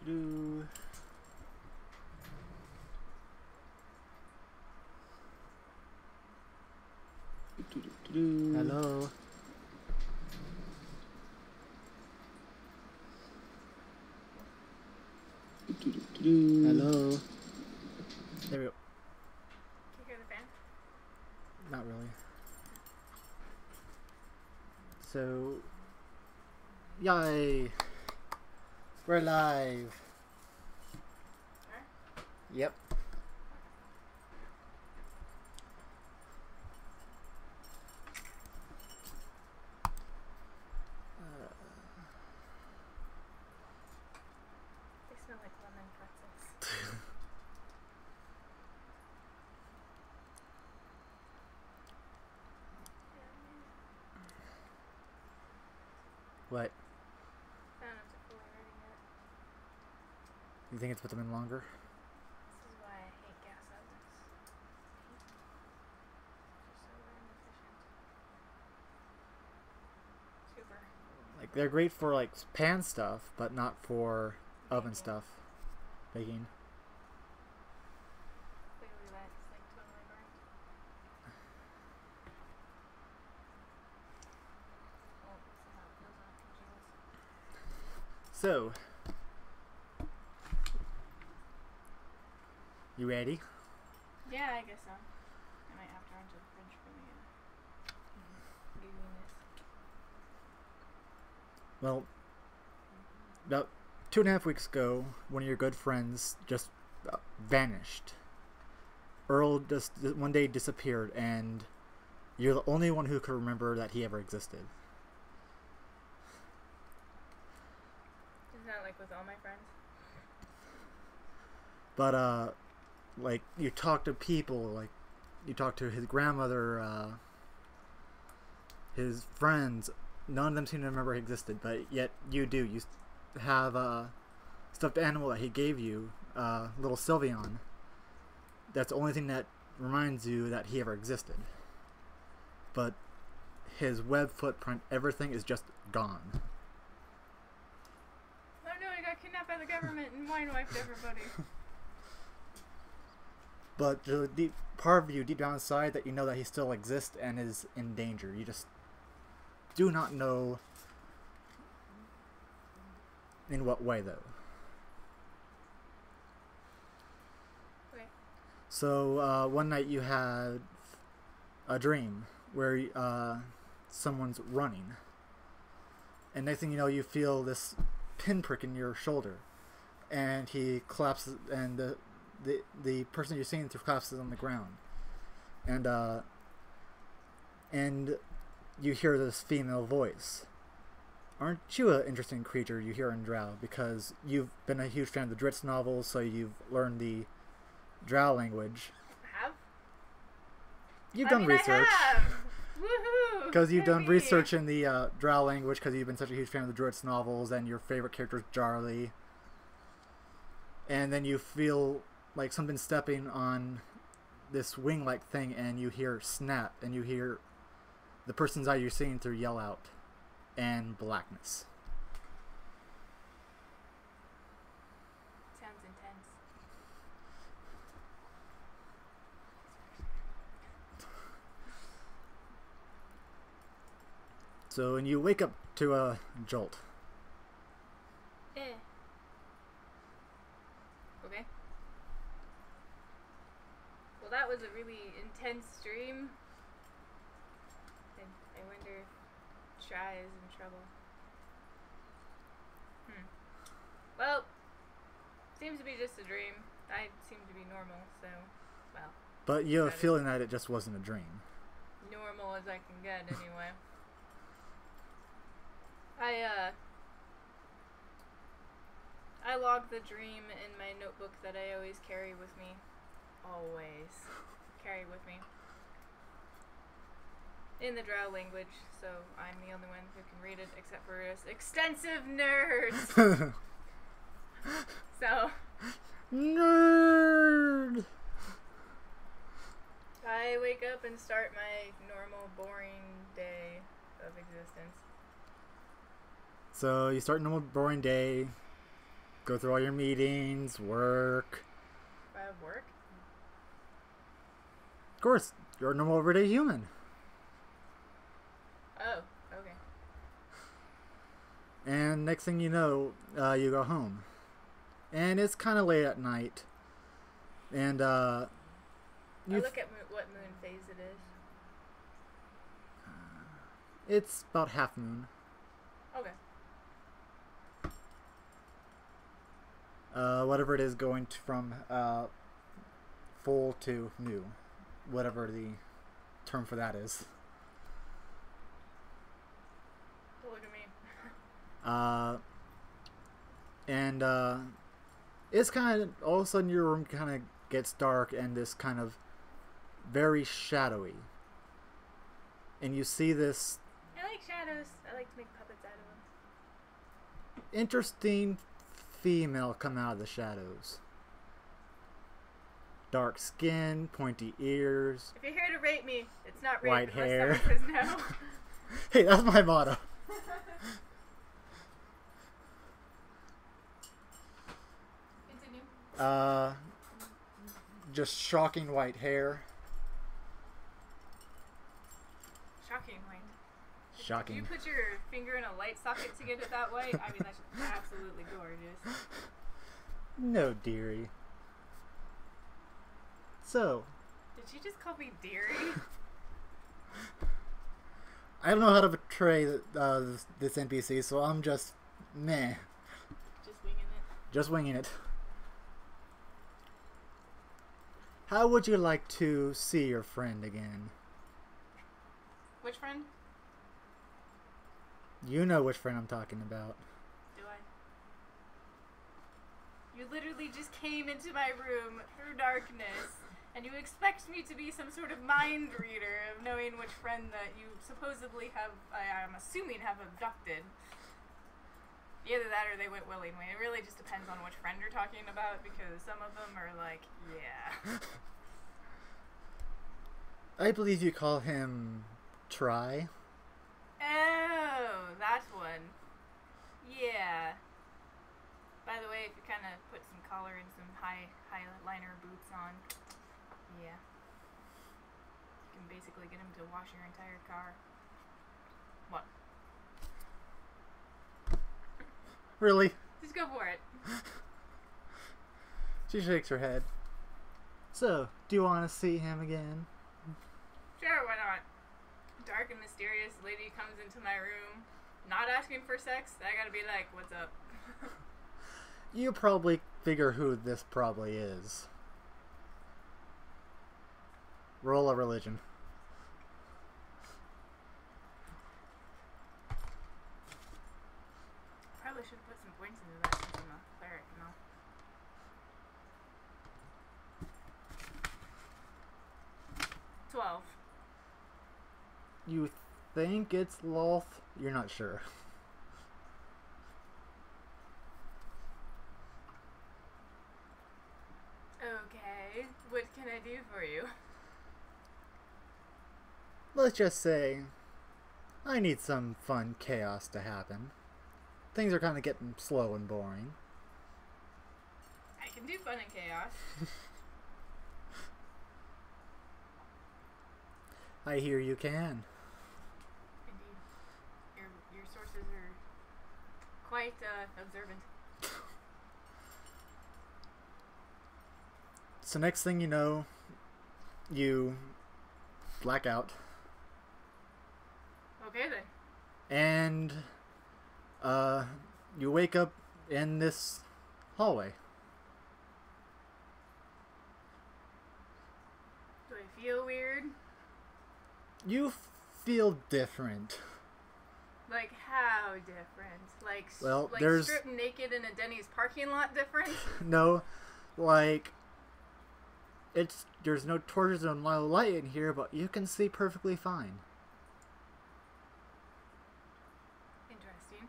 Do. Hello. Hello. There we go. Can you hear the fan? Not really. So, yay! We're live. Huh? Yep. They smell like lemon pretzels. What? I don't have to fully ready yet. You think it's put them in longer? This is why I hate gas ovens. Just so inefficient. Super. Like, they're great for, like, pan stuff, but not for oven stuff. Baking. Clearly that's like totally burnt. Oh, this is how it feels after jewels. So, you ready? Yeah, I guess so. I might have to run to the fridge for the gooiness. Well, about 2.5 weeks ago, one of your good friends just vanished. Earl just one day disappeared, and you're the only one who could remember that he ever existed. Isn't that like with all my friends? But, like, you talk to people, like, you talk to his grandmother, his friends, none of them seem to remember he existed, but yet you do. You have a stuffed animal that he gave you, little Sylveon. That's the only thing that reminds you that he ever existed. But his web footprint, everything is just gone. Oh no, I got kidnapped by the government and wine wiped everybody. But the deep part of you, deep down inside, that you know that he still exists and is in danger. You just do not know in what way, though. Okay. So one night you had a dream where someone's running, and next thing you know, you feel this pinprick in your shoulder, and he collapses, and the person you're seeing through collapses on the ground, and you hear this female voice. Aren't you an interesting creature, you hear in Drow, because you've been a huge fan of the Dritz novels, so you've learned the Drow language. Have? You've done research. I have! Woohoo! Because you've done Yippee! research in the Drow language, because you've been such a huge fan of the Dritz novels, and your favorite character is Jarly. And then you feel like something stepping on this wing-like thing, and you hear snap, and you hear the person's eye you're seeing through yell out, and blackness. Sounds intense. So, and you wake up to a jolt. Eh. Okay. Well, that was a really intense dream. And I wonder if Shy is in trouble. Well, seems to be just a dream. I seem to be normal, so, well, But you have a That is- feeling that it just wasn't a dream. normal as I can get anyway. I log the dream in my notebook that I always carry with me. Always. Carry with me. In the Drow language, so I'm the only one who can read it except for us extensive nerds. So, Nerd! I wake up and start my normal, boring day of existence. So you start a normal boring day. go through all your meetings, work. Work? Of course, you're a normal everyday human. Oh, okay. And next thing you know, you go home. And it's kind of late at night. And, I look at what moon phase it is. It's about half moon. Okay. Whatever it is going from full to new. Whatever the term for that is. Look at me. And it's kind of, all of a sudden your room kind of gets dark and this kind of very shadowy. And you see this... I like shadows. I like to make puppets out of them. interesting female come out of the shadows. Dark skin, pointy ears. If you're here to rape me, it's not rape White unless hair. someone says no. Hey, that's my motto. Continue. Just shocking white hair. Shocking white. Shocking. Do you put your finger in a light socket to get it that way? I mean, that's absolutely gorgeous. No, dearie. So, Did you just call me dearie? I don't know how to portray this NPC, so I'm just meh. Just winging it. Just winging it. How would you like to see your friend again? Which friend? You know which friend I'm talking about. Do I? You literally just came into my room through darkness, and you expect me to be some sort of mind reader of knowing which friend that you supposedly have, I'm assuming, have abducted. Either that or they went willingly. It really just depends on which friend you're talking about, because some of them are like, yeah. I believe you call him Try. Oh, that one. Yeah. By the way, if you kind of put some collar and some highliner boots on, yeah. You can basically get him to wash your entire car. What? Really? Just go for it. She shakes her head. So, do you want to see him again? Sure, why not? Dark and mysterious lady comes into my room, not asking for sex. I gotta be like, what's up? You probably figure who this probably is. Roll a religion. Probably should have put some points into that since I'm a cleric, you know? $12. You think it's Loth? You're not sure. Okay, what can I do for you? Let's just say I need some fun chaos to happen. Things are kind of getting slow and boring. I can do fun and chaos. I hear you can. Indeed. Your sources are quite observant. So next thing you know, you black out. Okay then. And you wake up in this hallway. Do I feel weird? You feel different. Like how different? Like Well, like there's- stripped naked in a Denny's parking lot different? No, like there's no torches or no light in here, but you can see perfectly fine. Interesting.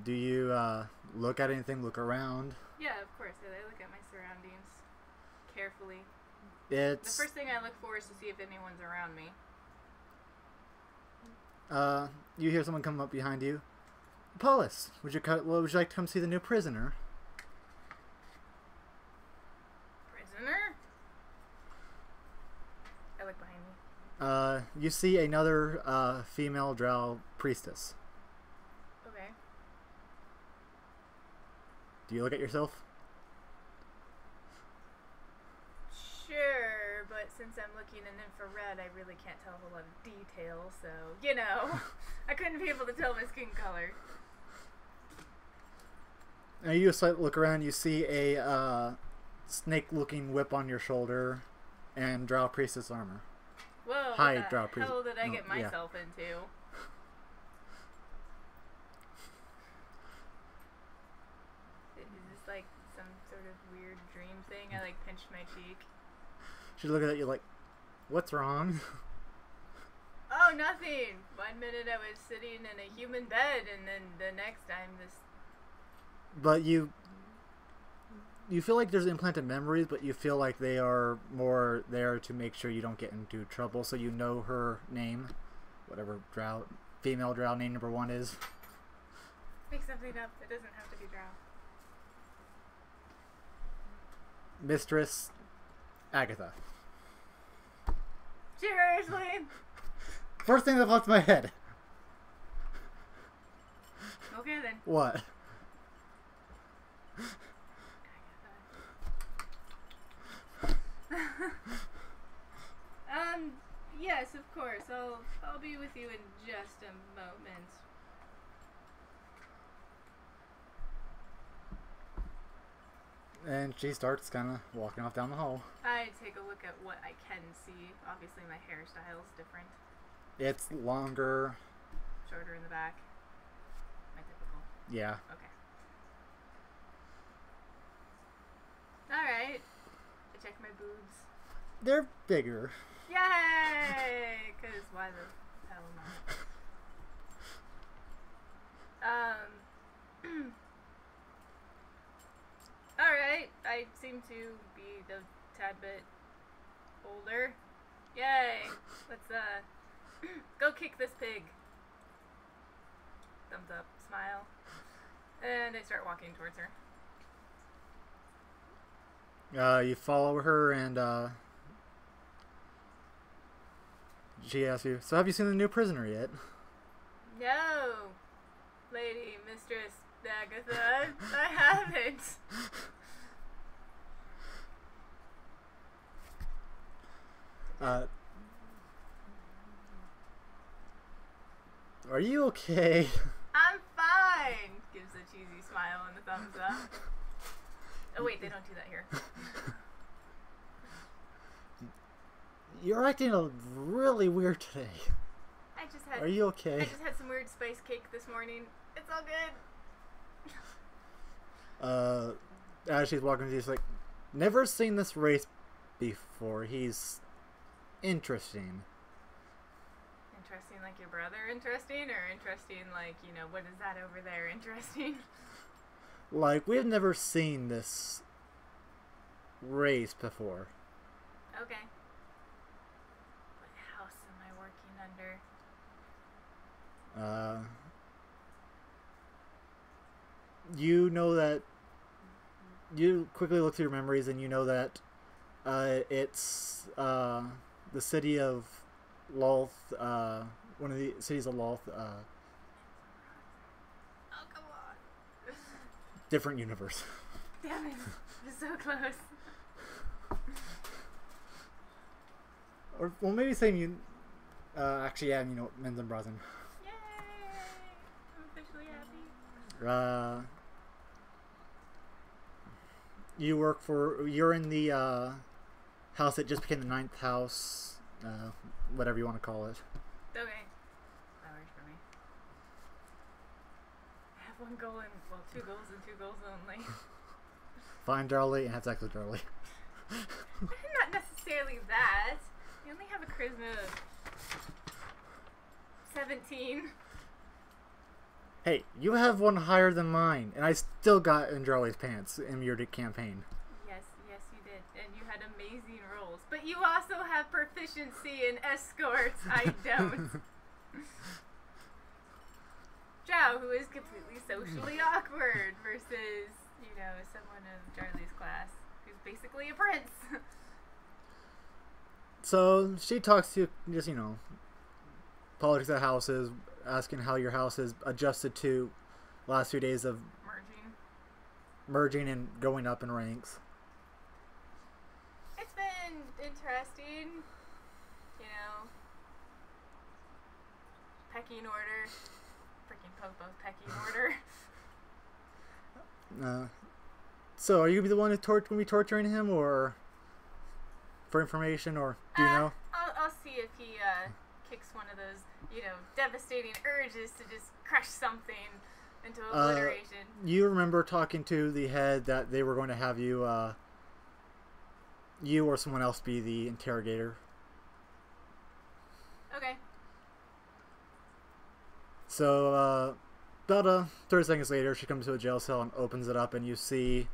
Do you look at anything? Look around. Yeah, of course. I look at my surroundings carefully. The It's first thing I look for is to see if anyone's around me. you hear someone come up behind you. Paulus, would you like to come see the new prisoner? Prisoner? I look behind me. You see another female drow priestess. Okay. Do you look at yourself? Sure, but since I'm looking in infrared, I really can't tell a whole lot of detail, so, you know, I couldn't be able to tell my skin color. Now you just look around, you see a snake-looking whip on your shoulder and drow priestess armor. Whoa, Hi, what drow the hell did I get myself into? Is this like some sort of weird dream thing? I like pinched my cheek. She's looking at you like, what's wrong? Oh, nothing. 1 minute I was sitting in a human bed, and then the next time this... But you feel like there's implanted memories, but you feel like they are more there to make sure you don't get into trouble, so you know her name, whatever drow, female drow name number 1 is. Make something up. It doesn't have to be drow. Mistress Agatha. Seriously? First thing that popped in my head. Okay then. What? Yes, of course. I'll be with you in just a moment. And she starts kind of walking off down the hall. I take a look at what I can see. Obviously, my hairstyle's different. It's longer. Shorter in the back. My typical. Yeah. Okay. Alright. I check my boobs. They're bigger. Yay! Because why the hell not? Alright, I seem to be the tad bit older. Yay! Let's, go kick this pig. Thumbs up, smile. And I start walking towards her. You follow her, and she asks you, so have you seen the new prisoner yet? No, lady, Mistress Agatha, I haven't. Are you okay? I'm fine, gives a cheesy smile and a thumbs up. Oh wait, they don't do that here. You're acting really weird today. Are you okay? I just had some weird spice cake this morning. It's all good. As she's walking, she's like, never seen this race before. He's interesting. Interesting like your brother interesting, or interesting like, you know, what is that over there interesting? Like, we've never seen this race before. Okay. What house am I working under? You know that... You quickly look through your memories, and you know that it's the city of Lolth, one of the cities of Lolth, Oh, come on. different universe. Damn it. We're so close. Or, well, maybe same actually, yeah, you know, Men's and Brazen. Yay! I'm officially happy. You're in the house that just became the 9th house, whatever you want to call it. Okay. That works for me. I have one goal and, well, 2 goals and 2 goals only. Find Darlie and have sex with Darlie. Not necessarily that. You only have a charisma of 17. Hey, you have one higher than mine, and I still got in Darlie's pants in your campaign. Yes, yes you did. And you had amazing rolls. But you also have proficiency in escorts. I don't. Zhao, who is completely socially awkward, versus, you know, someone of Charlie's class who's basically a prince. So she talks to you, just, you know, politics at houses, asking how your house is adjusted to last few days of merging and going up in ranks. It's been interesting, you know. Pecking order. Freaking Popo's pecking order. So are you the one who's going to be torturing him, or for information, or do you know? I'll see if he kicks one of those, you know, devastating urges to just crush something into obliteration. You remember talking to the head that they were going to have you, you or someone else be the interrogator. Okay. So, about 30 seconds later, she comes to a jail cell and opens it up, and you see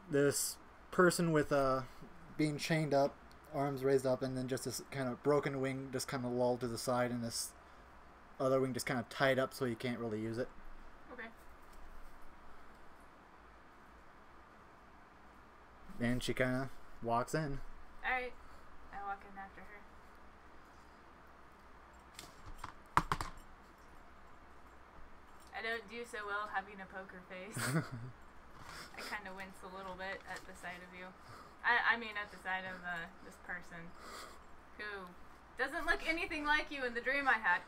this person with being chained up, arms raised up, and then just this kind of broken wing just kind of lulled to the side, and this other wing just kind of tied up so you can't really use it. Okay. And she kind of walks in. Alright. I walk in after her. I don't do so well having a poker face. I kind of wince a little bit at the sight of you. I mean at the sight of this person who doesn't look anything like you in the dream I had.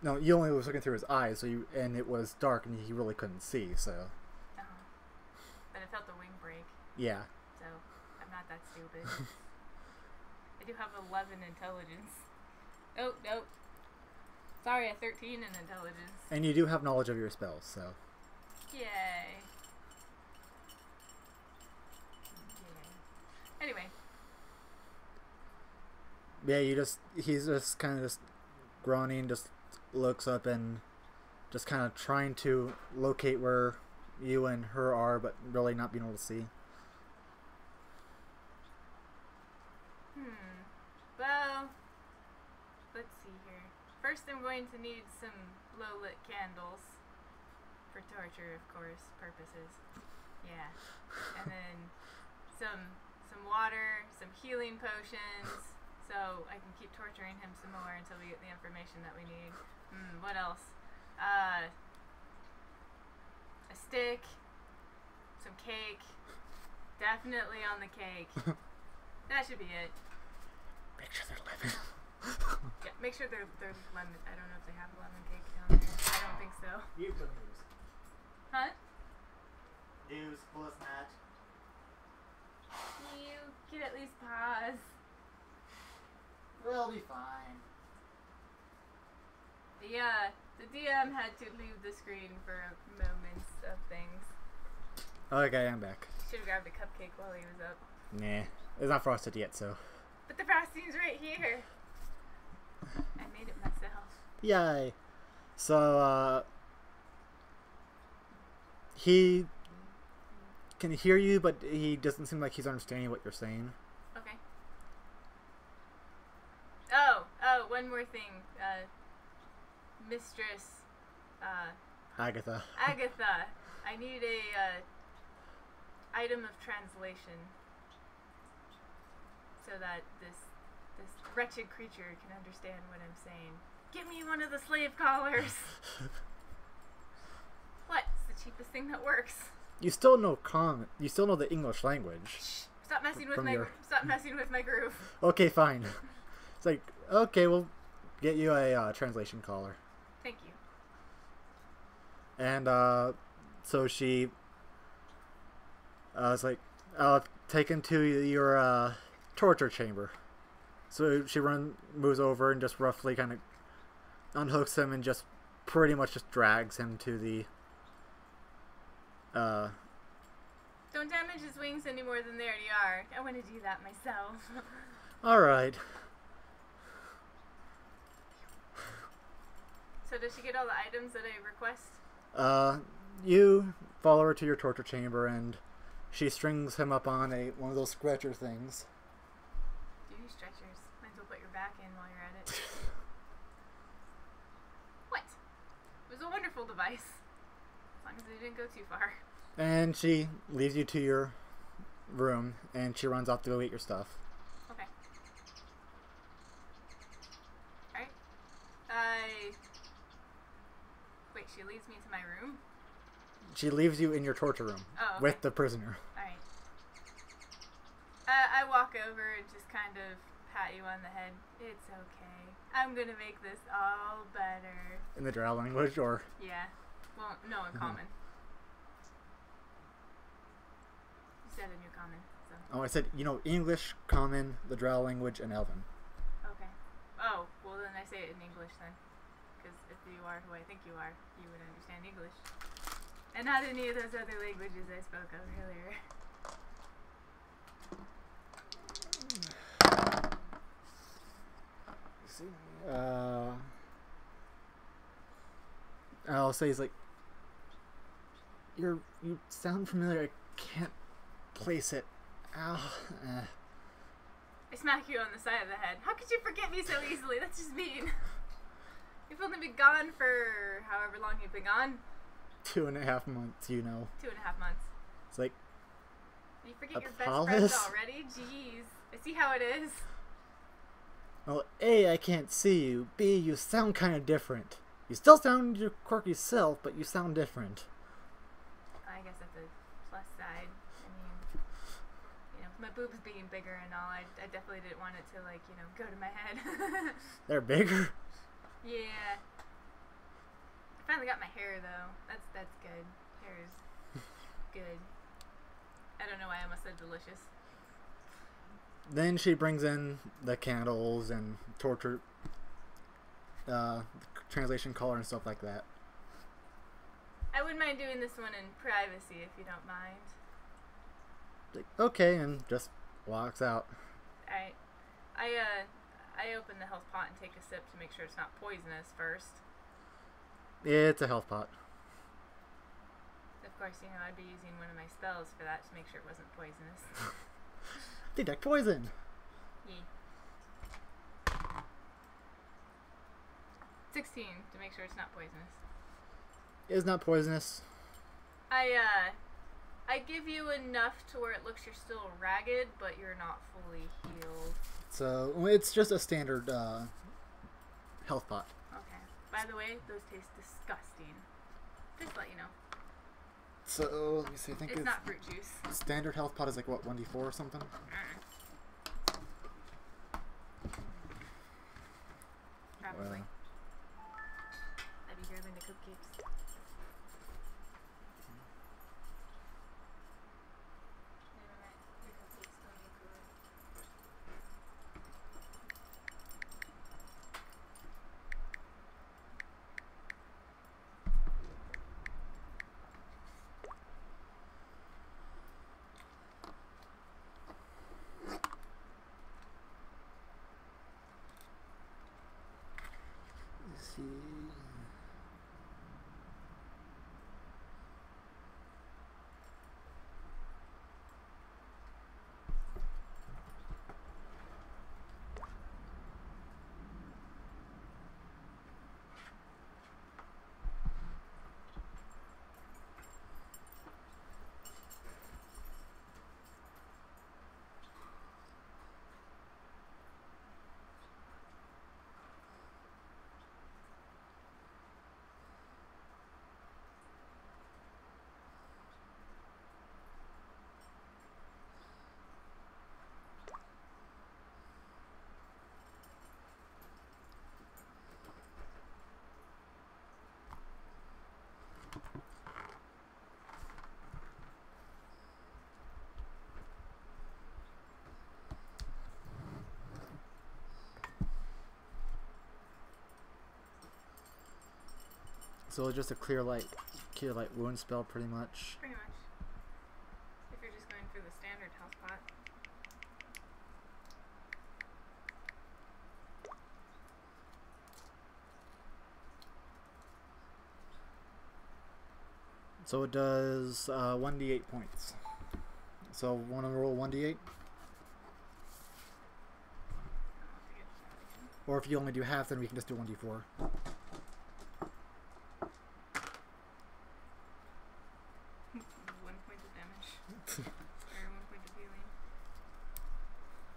No, you only was looking through his eyes, so and it was dark, and he really couldn't see. So. But I felt the wing break. Yeah. So I'm not that stupid. I do have 11 intelligence. Oh nope. Sorry, a 13 in intelligence. And you do have knowledge of your spells, so. Yay. Anyway. Yeah, he's just kind of just groaning, just looks up and just kind of trying to locate where you and her are, but really not being able to see. Well, let's see here. First I'm going to need some low-lit candles. For torture, of course, purposes. Yeah. And then some water, some healing potions, so I can keep torturing him some more until we get the information that we need. What else? A stick, some cake. Definitely on the cake. That should be it. Make sure they're lemon. Yeah, make sure they're lemon. I don't know if they have lemon cake down there. I don't think so. You put news. Huh? News plus match. You can at least pause. We'll be fine. The DM had to leave the screen for moments of things. Okay, I'm back. Should have grabbed a cupcake while he was up. Nah, it's not frosted yet, so. But the frosting's right here. I made it myself. Yay. So, he can hear you, but he doesn't seem like he's understanding what you're saying. Okay. Oh, one more thing. Mistress, Agatha. Agatha, I need a, item of translation. So that this wretched creature can understand what I'm saying. Give me one of the slave collars! What? It's the cheapest thing that works. You still know you still know the English language. Shh! Stop messing with my groove. Okay, fine. It's like, okay, we'll get you a translation collar. Thank you. And so she was like, I'll take him to your torture chamber. So she moves over and just roughly kind of unhooks him and just pretty much just drags him to the Don't damage his wings any more than they already are. I want to do that myself. Alright. So does she get all the items that I request? You follow her to your torture chamber and she strings him up on one of those stretcher things. Do you stretchers? Might as well put your back in while you're at it. What? It was a wonderful device. As long as it didn't go too far. And she leaves you to your room, and she runs off to go eat your stuff. Okay. Alright. Wait, she leads me to my room? She leaves you in your torture room with the prisoner. Alright. I walk over and just kind of pat you on the head. It's okay. I'm gonna make this all better. In the drow language, or? Yeah. Well, no, in common. You said in your common, so. Oh, I said, English, common, the drow language, and elven. Okay. Oh, well then I say it in English then. Because if you are who I think you are, you would understand English. And not any of those other languages I spoke of earlier. I'll say he's like, you sound familiar. I can't place it. Ow. I smack you on the side of the head. How could you forget me so easily? That's just mean. You've only been gone for however long you've been gone. 2.5 months, 2.5 months. It's like, you forget your best friends already? Jeez. I see how it is. Well, A, I can't see you. B, you sound kind of different. You still sound your quirky self, but you sound different. I guess that's a plus side. I mean, my boobs being bigger and all, I definitely didn't want it to, go to my head. They're bigger? Yeah. I finally got my hair, though. That's good. Hair is good. I don't know why I almost said delicious. Then she brings in the candles and torture, translation color and stuff like that. I wouldn't mind doing this one in privacy if you don't mind. Like, okay, and just walks out. Alright. I open the health pot and take a sip to make sure it's not poisonous first. It's a health pot. Of course, I'd be using one of my spells for that to make sure it wasn't poisonous. Detect poison. Yeah. 16 to make sure it's not poisonous. It is not poisonous. I give you enough to where it looks you're still ragged, but you're not fully healed. So it's just a standard health pot. Okay. By the way, those taste disgusting. Just to let you know. So let me see. I think it's not fruit juice. Standard health pot is like what, 1d4 or something? Probably. I'd be grabbing the cupcakes. So it's just a clear light wound spell, pretty much. Pretty much. If you're just going for the standard health pot. So it does 1d8 points. So want to roll 1d8? Or if you only do half, then we can just do 1d4. 1 point of damage. Or 1 point of healing.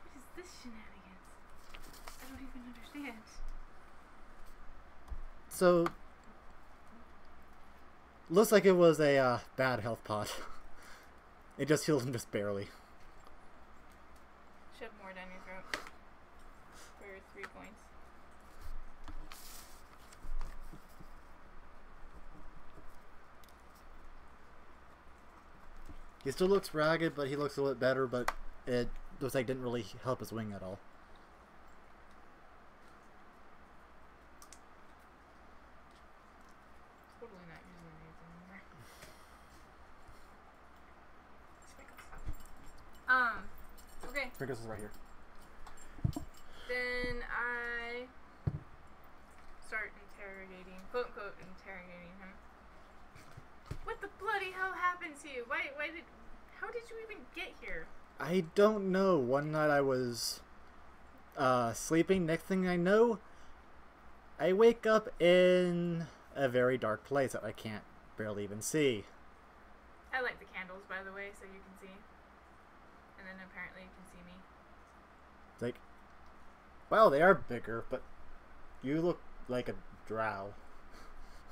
What is this shenanigans? I don't even understand. So, looks like it was a bad health pot. It just heals him just barely. Shove more down your throat. For 3 points. He still looks ragged, but he looks a little bit better, but it looks like it didn't really help his wing at all. Totally not using anything anymore. Okay. Sprinkles is right here. Then I start interrogating, quote unquote, interrogating him. What the bloody hell happened to you? How did you even get here? I don't know. One night I was sleeping. Next thing I know, I wake up in a very dark place that I can't barely even see. I light the candles, by the way, so you can see. And then apparently you can see me. It's like, wow, they are bigger, but you look like a drow.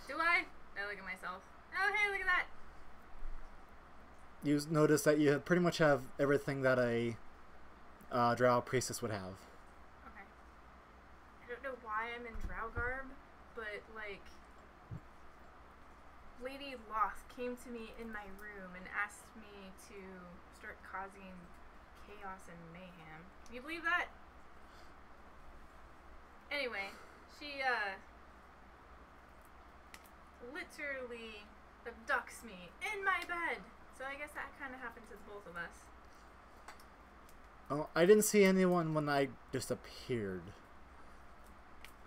Do I? I look at myself. Oh, hey, look at that! You notice that you pretty much have everything that a drow priestess would have. Okay. I don't know why I'm in drow garb, but, like, Lady Loth came to me in my room and asked me to start causing chaos and mayhem. Can you believe that? Anyway, she, literally abducts me in my bed. So I guess that kind of happened to both of us. Oh, I didn't see anyone when I disappeared.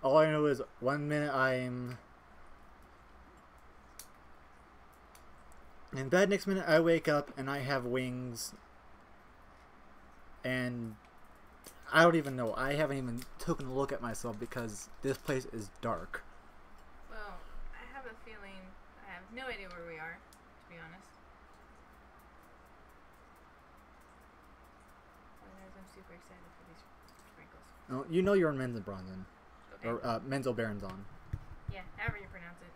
All I know is 1 minute I'm in bed, next minute I wake up and I have wings. And I don't even know. I haven't even taken a look at myself because this place is dark. Well, I have a feeling I have no idea where we are, to be honest. I'm super excited for these sprinkles. Oh, you know you're in Menzenbronzen. Okay. Or Menzelbaronzon. Yeah, however you pronounce it.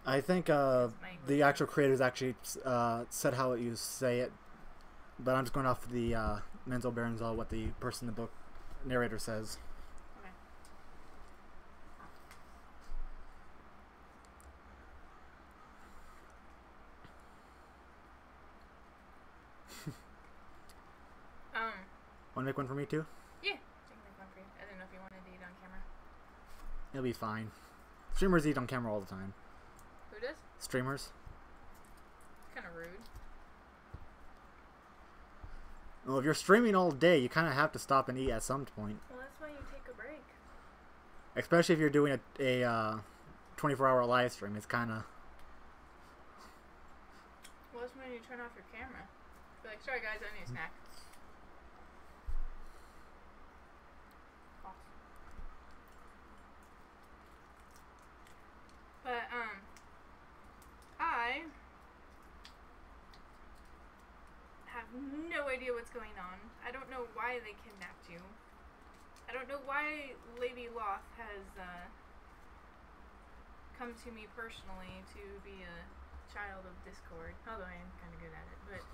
I think the actual creators actually said how you say it, but I'm just going off the Menzelbaronzon, what the person in the book narrator says. Okay. Want to make one for me too? Yeah, I can make one for you. I didn't know if you wanted to eat on camera. It'll be fine. Streamers eat on camera all the time. Who does? Streamers. Kind of rude. Well, if you're streaming all day, you kind of have to stop and eat at some point. Well, that's why you take a break. Especially if you're doing a 24-hour live stream. It's kind of... Well, that's when you turn off your camera. Be like, sorry guys, I need a snack. But, I have no idea what's going on. I don't know why they kidnapped you. I don't know why Lady Loth has, come to me personally to be a child of discord. Although I am kind of good at it, but...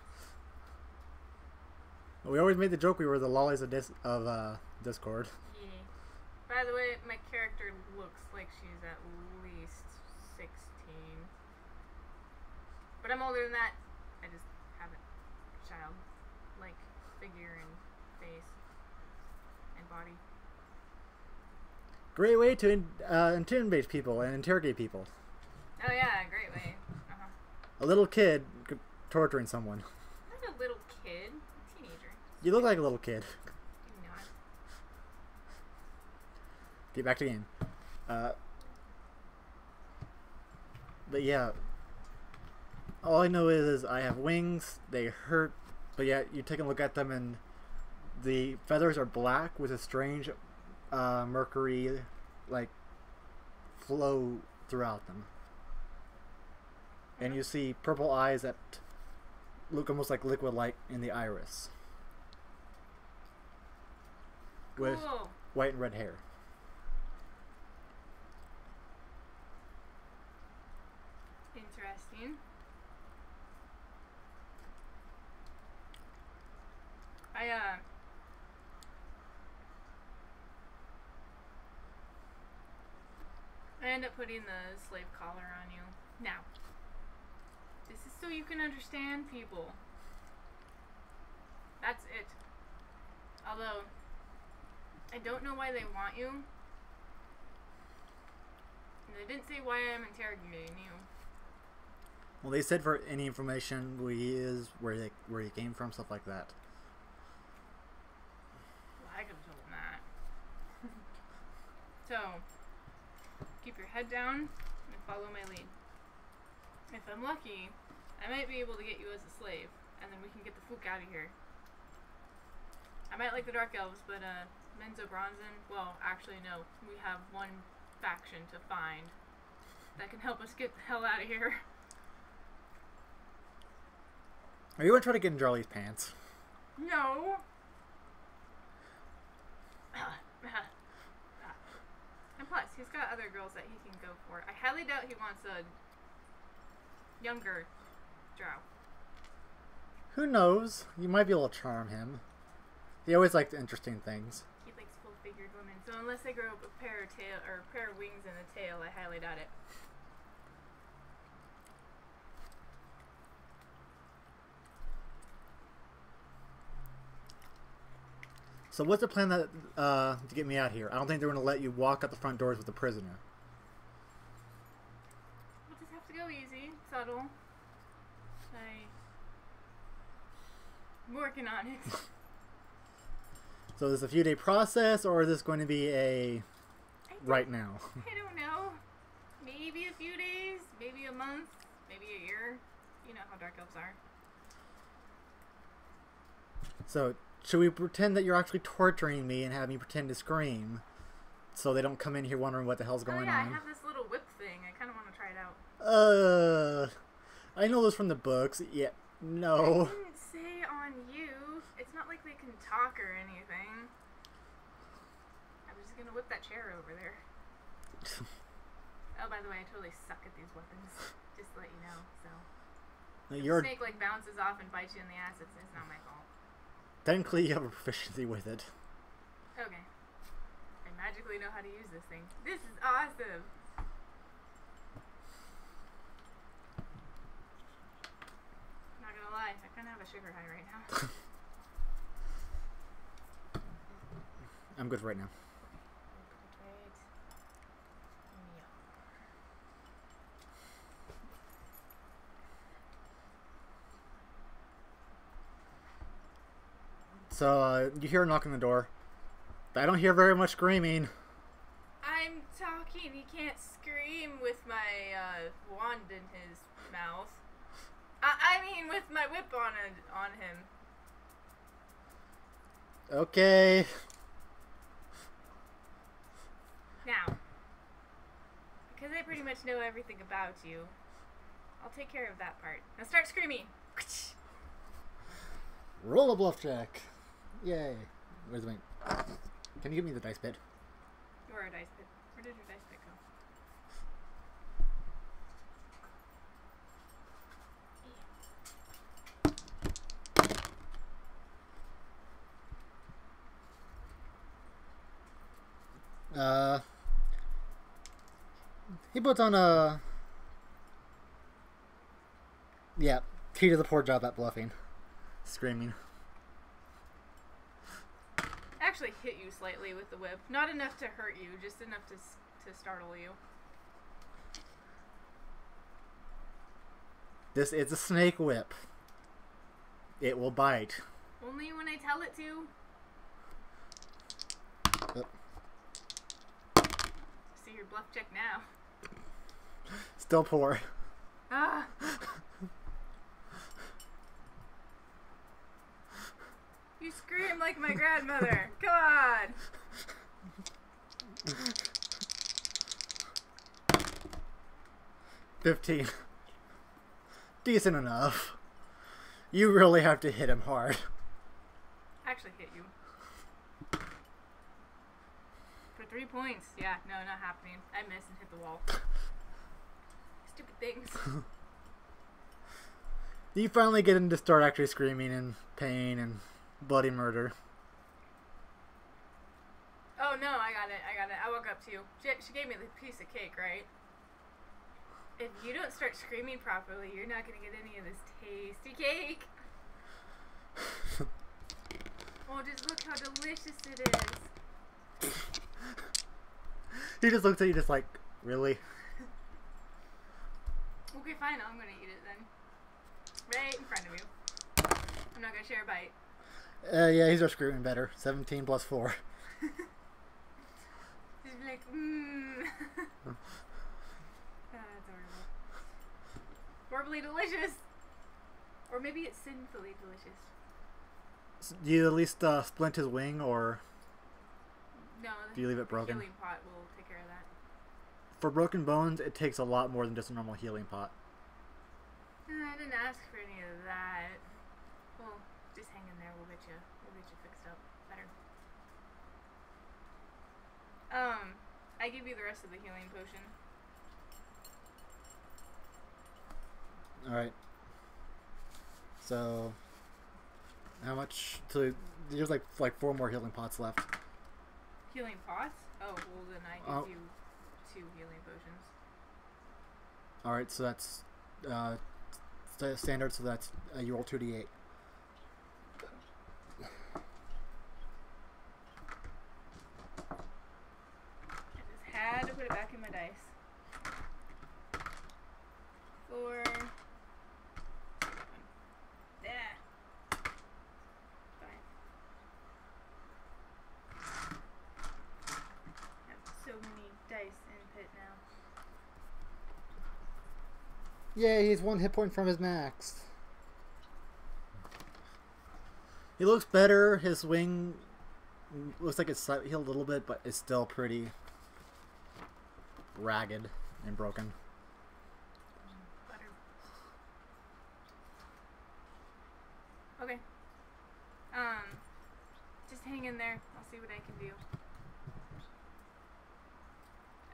We always made the joke we were the lollies of Discord. Yeah. By the way, my character looks like she's at least 16. But I'm older than that. I just have a child-like figure and face and body. Great way to intimidate people and interrogate people. Oh yeah, great way. Uh-huh. A little kid torturing someone. I'm not a little kid. I'm a teenager. You look like a little kid. You're not. Get back to the game. But yeah, all I know is I have wings. They hurt, but yet you take a look at them and the feathers are black with a strange mercury, like, flow throughout them. And you see purple eyes that look almost like liquid light in the iris. With Cool. white and red hair. Interesting. I end up putting the slave collar on you. Now, this is so you can understand people. That's it. Although, I don't know why they want you. And they didn't say why I'm interrogating you. Well, they said for any information where you came from, stuff like that. Well, I could have told them that. So, keep your head down and follow my lead. If I'm lucky, I might be able to get you as a slave, and then we can get the fuck out of here. I might like the Dark Elves, but Menzo Bronzin, well, actually no, we have one faction to find that can help us get the hell out of here. Are you going to try to get in Charlie's pants? No. And plus, he's got other girls that he can go for. I highly doubt he wants a younger drow. Who knows? You might be able to charm him. He always liked interesting things. He likes full-figured women, so unless they grow up a pair of wings and a tail, I highly doubt it. So what's the plan to get me out here? I don't think they're going to let you walk out the front doors with a prisoner. We'll just have to go easy, subtle. I'm working on it. So is this a few-day process, or is this going to be a right now? I don't know. Maybe a few days, maybe a month, maybe a year. You know how Dark Elves are. So should we pretend that you're actually torturing me and have me pretend to scream, so they don't come in here wondering what the hell's going on? I have this little whip thing. I kind of want to try it out. I know this from the books. Yeah, no. I didn't say on you. It's not like they can talk or anything. I'm just gonna whip that chair over there. Oh, by the way, I totally suck at these weapons. Just to let you know. So, if the snake like bounces off and bites you in the ass, it's not my fault. Technically, you have a proficiency with it. Okay. I magically know how to use this thing. This is awesome! Not gonna lie, I kinda have a sugar high right now. I'm good right now. So, you hear a knock on the door. I don't hear very much screaming. I'm talking. He can't scream with my wand in his mouth. I mean, with my whip on him. Okay. Now, because I pretty much know everything about you, I'll take care of that part. Now start screaming. Roll a bluff check. Yay. Where's my... Can you give me the dice pit? You're a dice pit. Where did your dice pit go? He puts on a... Yeah, he does a poor job at bluffing. Screaming. Actually hit you slightly with the whip. Not enough to hurt you, just enough to startle you. This is a snake whip. It will bite. Only when I tell it to. See your bluff check now. Still poor. Ah. You scream like my grandmother. Come on. 15. Decent enough. You really have to hit him hard. Actually hit you. For 3 points. Yeah, no, not happening. I miss and hit the wall. Stupid things. You finally get him to start actually screaming in pain and bloody murder. Oh no, I got it. I woke up to you. She gave me the piece of cake, right? If you don't start screaming properly, you're not gonna get any of this tasty cake. Oh, just look how delicious it is. He just looks at you just like, really? Okay, fine. I'm gonna eat it then. Right in front of you. I'm not gonna share a bite. Yeah, he's just screaming better. 17 plus 4. Just be like, Oh, that's horrible. Horribly delicious. Or maybe it's sinfully delicious. Do you at least splint his wing, or No, do you leave it broken? The healing pot will take care of that. For broken bones, it takes a lot more than just a normal healing pot. I didn't ask for any of that. Well, just hang in there. We'll get you fixed up better. I give you the rest of the healing potion. All right. So, how much? So there's like 4 more healing pots left. Healing pots? Oh, well then I give you 2 healing potions. All right, so that's standard. So that's you roll 2d8. I just had to put it back in my dice. 4. 7. Yeah. 5. I have so many dice in pit now. Yeah, he's 1 hit point from his max. He looks better. His wing looks like it's slightly healed a little bit, but it's still pretty ragged and broken. Butter. Okay. Just hang in there. I'll see what I can do.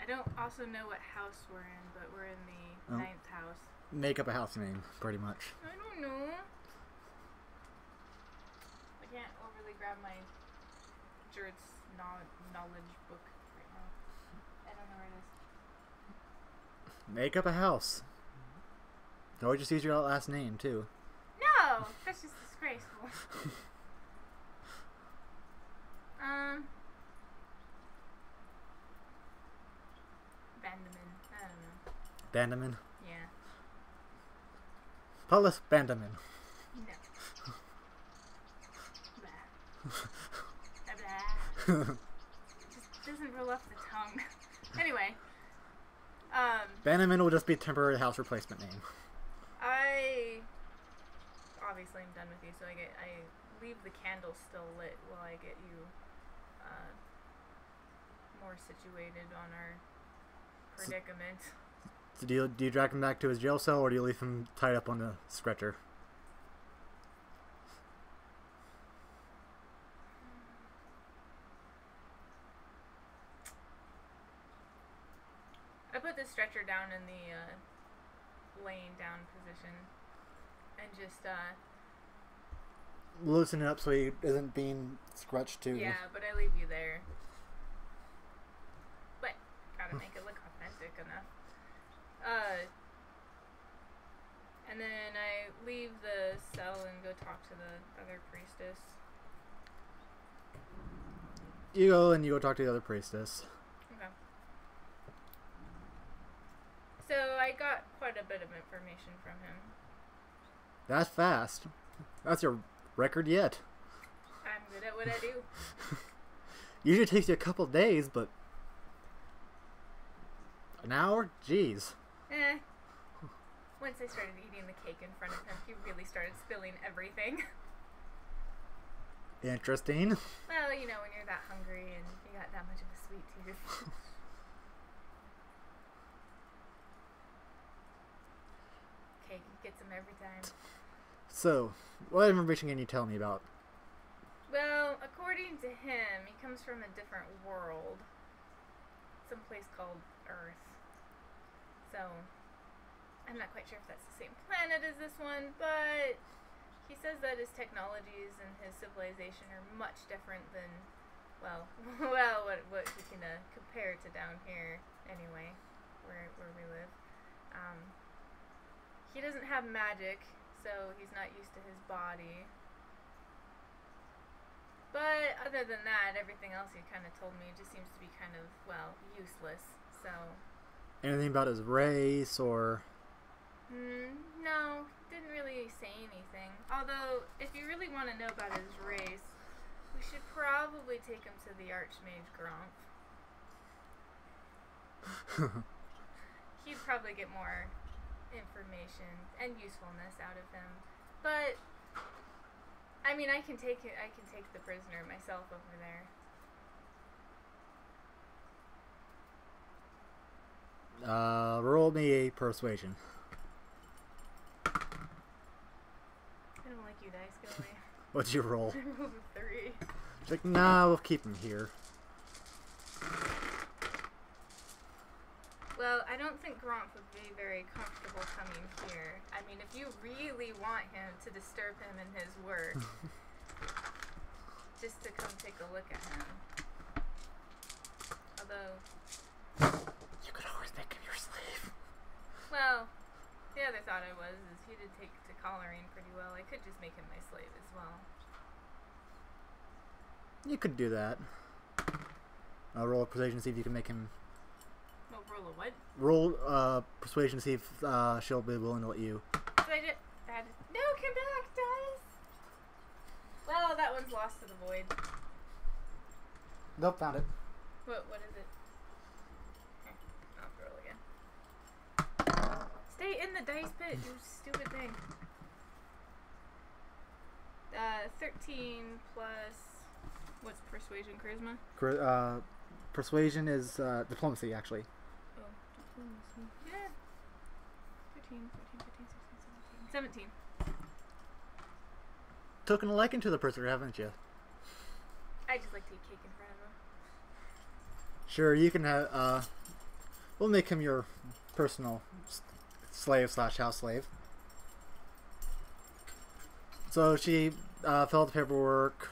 I don't also know what house we're in, but we're in the 9th house. Make up a house name, pretty much. I don't know. I can't overly grab my Jurt's knowledge book right now. I don't know where it is. Make up a house. Or just use your last name, too. No! That's just disgraceful. Bandaman. I don't know. Bandaman? Yeah. Paulus Bandaman. No. Blah. Blah, blah. Just doesn't roll off the tongue. Anyway. Bandaman will just be a temporary house replacement name. I obviously am done with you, so I leave the candle still lit while I get you more situated on our predicament. So do you drag him back to his jail cell, or do you leave him tied up on the stretcher? I put the stretcher down in the laying down position and just Loosen it up so he isn't being scratched too. yeah, but I leave you there. But gotta make it look authentic enough. And then I leave the cell and go talk to the other priestess. You go and you go talk to the other priestess. Okay. So I got quite a bit of information from him. That's fast. That's your record yet. I'm good at what I do. Usually takes you a couple days, but an hour? Jeez. Once I started eating the cake in front of him, he really started spilling everything. Interesting. Well, you know, when you're that hungry and you got that much of a sweet tooth. Cake gets him every time. So, what information can you tell me about? Well, according to him, he comes from a different world. Some place called Earth. So, I'm not quite sure if that's the same planet as this one, but he says that his technologies and his civilization are much different than, well, what he can compare to down here anyway, where we live. He doesn't have magic, so he's not used to his body. But other than that, everything else he kind of told me just seems to be kind of, well, useless. So. Anything about his race or? No, didn't really say anything. Although, if you really want to know about his race, we should probably take him to the Archmage Gromp. He'd probably get more information and usefulness out of him. But I mean, I can take the prisoner myself over there. Roll me a persuasion. I don't like you dice, go away. What'd you roll? I rolled a 3. She's like, nah, we'll keep him here. Well, I don't think Gromp would be very comfortable coming here. I mean, if you really want him to disturb him in his work, just to come take a look at him. Although, you could always make him your slave. well, the other thought I was is he did take to collaring pretty well. I could just make him my slave as well. You could do that. Roll a persuasion, see if you can make him. Oh, roll a what? Roll persuasion, see if she'll be willing to let you. No, come back, dice! Well, that one's lost to the void. Nope, found it. What is it? Okay, I'll roll again. Stay in the dice pit, you stupid thing. 13 plus... What's persuasion, charisma? Persuasion is diplomacy, actually. Oh, diplomacy. Yeah. 13, 14, 15, 16, 17. 17. Taken a liking to the prisoner, haven't you? I just like to eat cake in front of him. Sure, you can have, we'll make him your personal slave / house slave. So she filled out the paperwork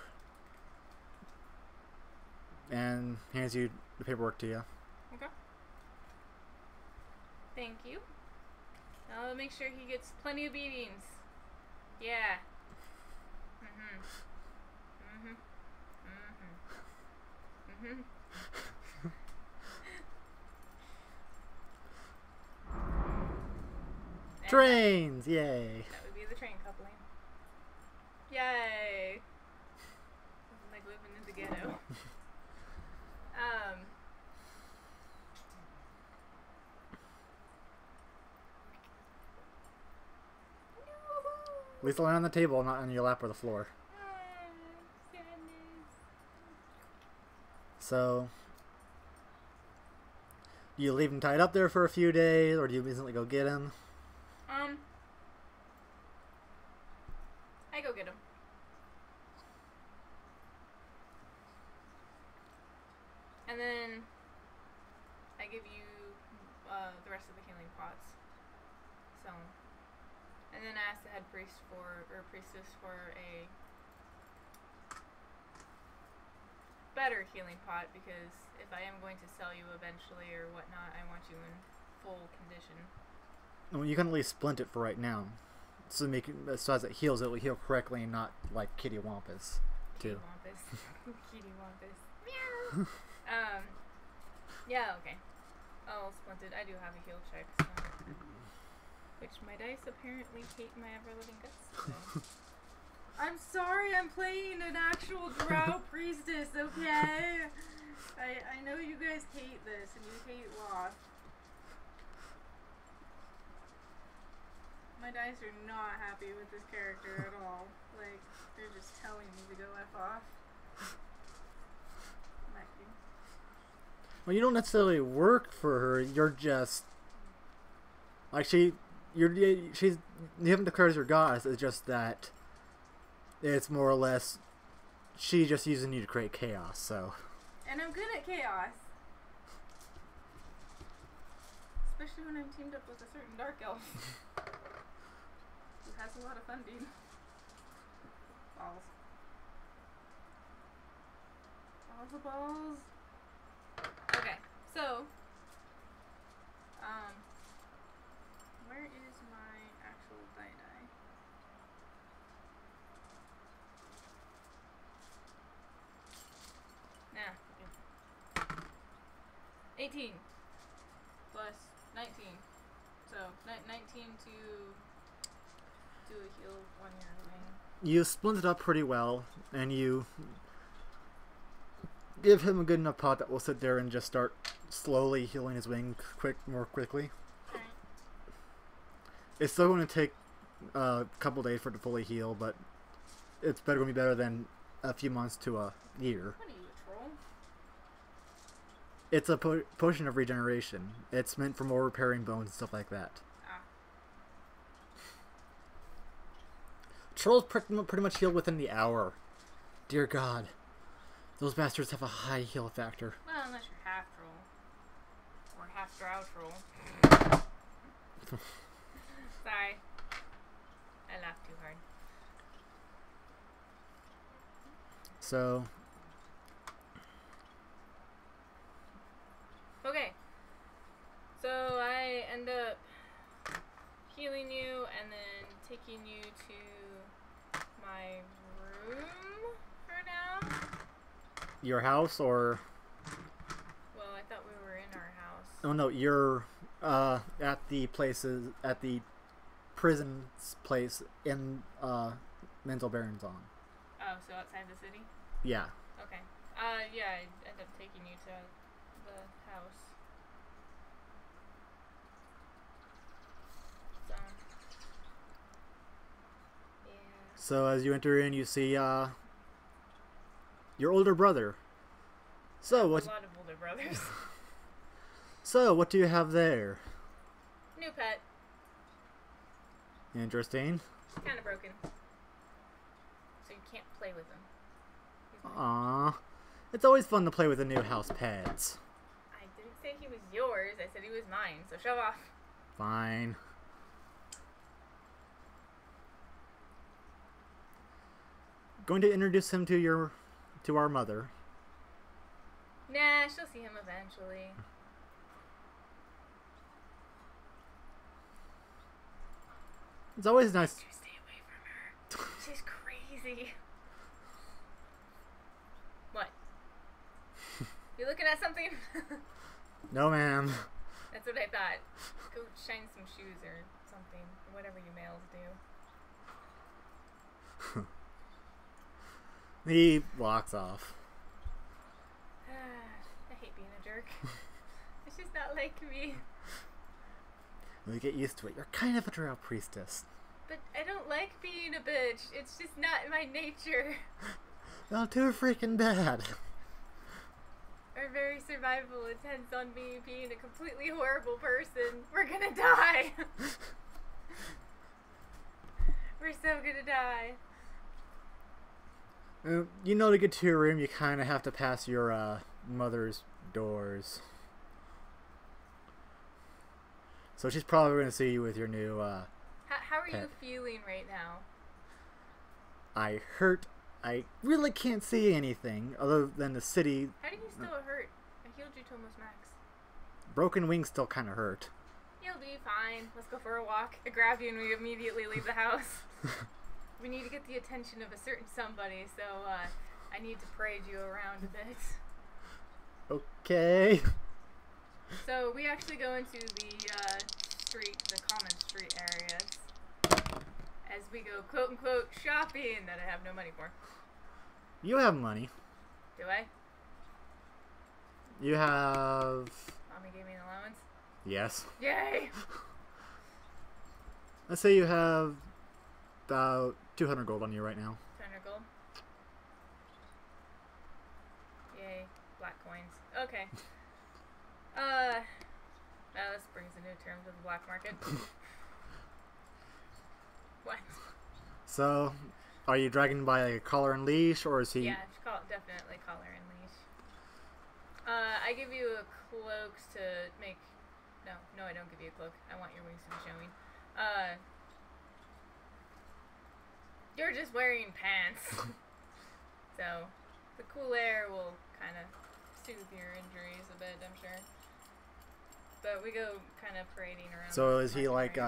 and hands you the paperwork to you. Okay. Thank you. I'll make sure he gets plenty of beatings. Yeah. Trains! Yay! That would be the train coupling. Yay! Like living in the ghetto. At least land on the table, not on your lap or the floor. So, do you leave him tied up there for a few days, or do you instantly go get him? I go get him. And then I give you the rest of the healing pots. So, and then I ask the head priest or priestess for a better healing pot, because if I am going to sell you eventually or whatnot, I want you in full condition. Well, you can at least splint it for right now. So make it, so as it heals, it will heal correctly and not like Kitty Wampus, too. Kitty Wampus. Kitty Wampus. Meow. Yeah, okay. Oh, splinted. I do have a heal check, so. Which my dice apparently hate my ever-living guts. So. I'm sorry, I'm playing an actual drow priestess, okay? I know you guys hate this, and you hate loss. My dice are not happy with this character at all. Like, they're just telling me to go F off. Well, you don't necessarily work for her. You're just like she's you haven't declared as your goddess. It's just that it's more or less she just using you to create chaos. So. And I'm good at chaos, especially when I'm teamed up with a certain dark elf who has a lot of funding. Balls. Balls. Okay, so, where is my actual die? Nah, okay. 18 plus 19, so 19 to do a heal 1 year thing. You split it up pretty well, and you give him a good enough pot that will sit there and just start slowly healing his wing more quickly. Okay. It's still going to take a couple days for it to fully heal, but it's going to be better than a few months to a year. What are you, a troll? It's a potion of regeneration. It's meant for more repairing bones and stuff like that. Trolls pretty much heal within the hour. Dear God. Those bastards have a high heal factor. Well, unless you're half troll. Or half drow troll. Sorry. I laughed too hard. So. Okay. So I end up healing you and then taking you to my room for now. Your house, or? Well, I thought we were in our house. Oh no, you're at the prison's place in Mental Baronzon. Oh, so outside the city? Yeah. Okay. Yeah, I end up taking you to the house. So. Yeah. So as you enter in, you see your older brother. So what? A lot of older brothers. So what do you have there? New pet. Interesting. Kind of broken. So you can't play with him. Aww. It's always fun to play with the new house pets. I didn't say he was yours. I said he was mine. So shove off. Fine. Going to introduce him to our mother. Nah, she'll see him eventually. It's always nice. Just stay away from her. She's crazy. What? You looking at something? No, ma'am. That's what I thought. Go shine some shoes or something. Or whatever you males do. He walks off. I hate being a jerk. It's just not like me. We get used to it. You're kind of a drow priestess. But I don't like being a bitch. It's just not my nature. Well, too freaking bad. Our very survival depends on me being a completely horrible person. We're gonna die. We're so gonna die. You know, to get to your room, you kind of have to pass your mother's doors. So she's probably going to see you with your new How are pet. you feeling right now? I hurt. I really can't see anything other than the city. How do you still hurt? I healed you to almost max. Broken wings still kind of hurt. You'll be fine. Let's go for a walk. I grab you and we immediately leave the house. We need to get the attention of a certain somebody, so I need to parade you around a bit. Okay. So we actually go into the common street areas, as we go quote-unquote shopping that I have no money for. You have money. Do I? You have... Mommy gave me an allowance? Yes. Yay! Let's say you have about 200 gold on you right now. 200 gold. Yay, black coins. Okay. Now this brings a new term to the black market. What? So, are you dragging by like a collar and leash, or is he? Yeah, definitely collar and leash. I give you a cloak to make. No, I don't give you a cloak. I want your wings to be showing. You're just wearing pants. So, the cool air will kind of soothe your injuries a bit, I'm sure. But we go kind of parading around. So is he like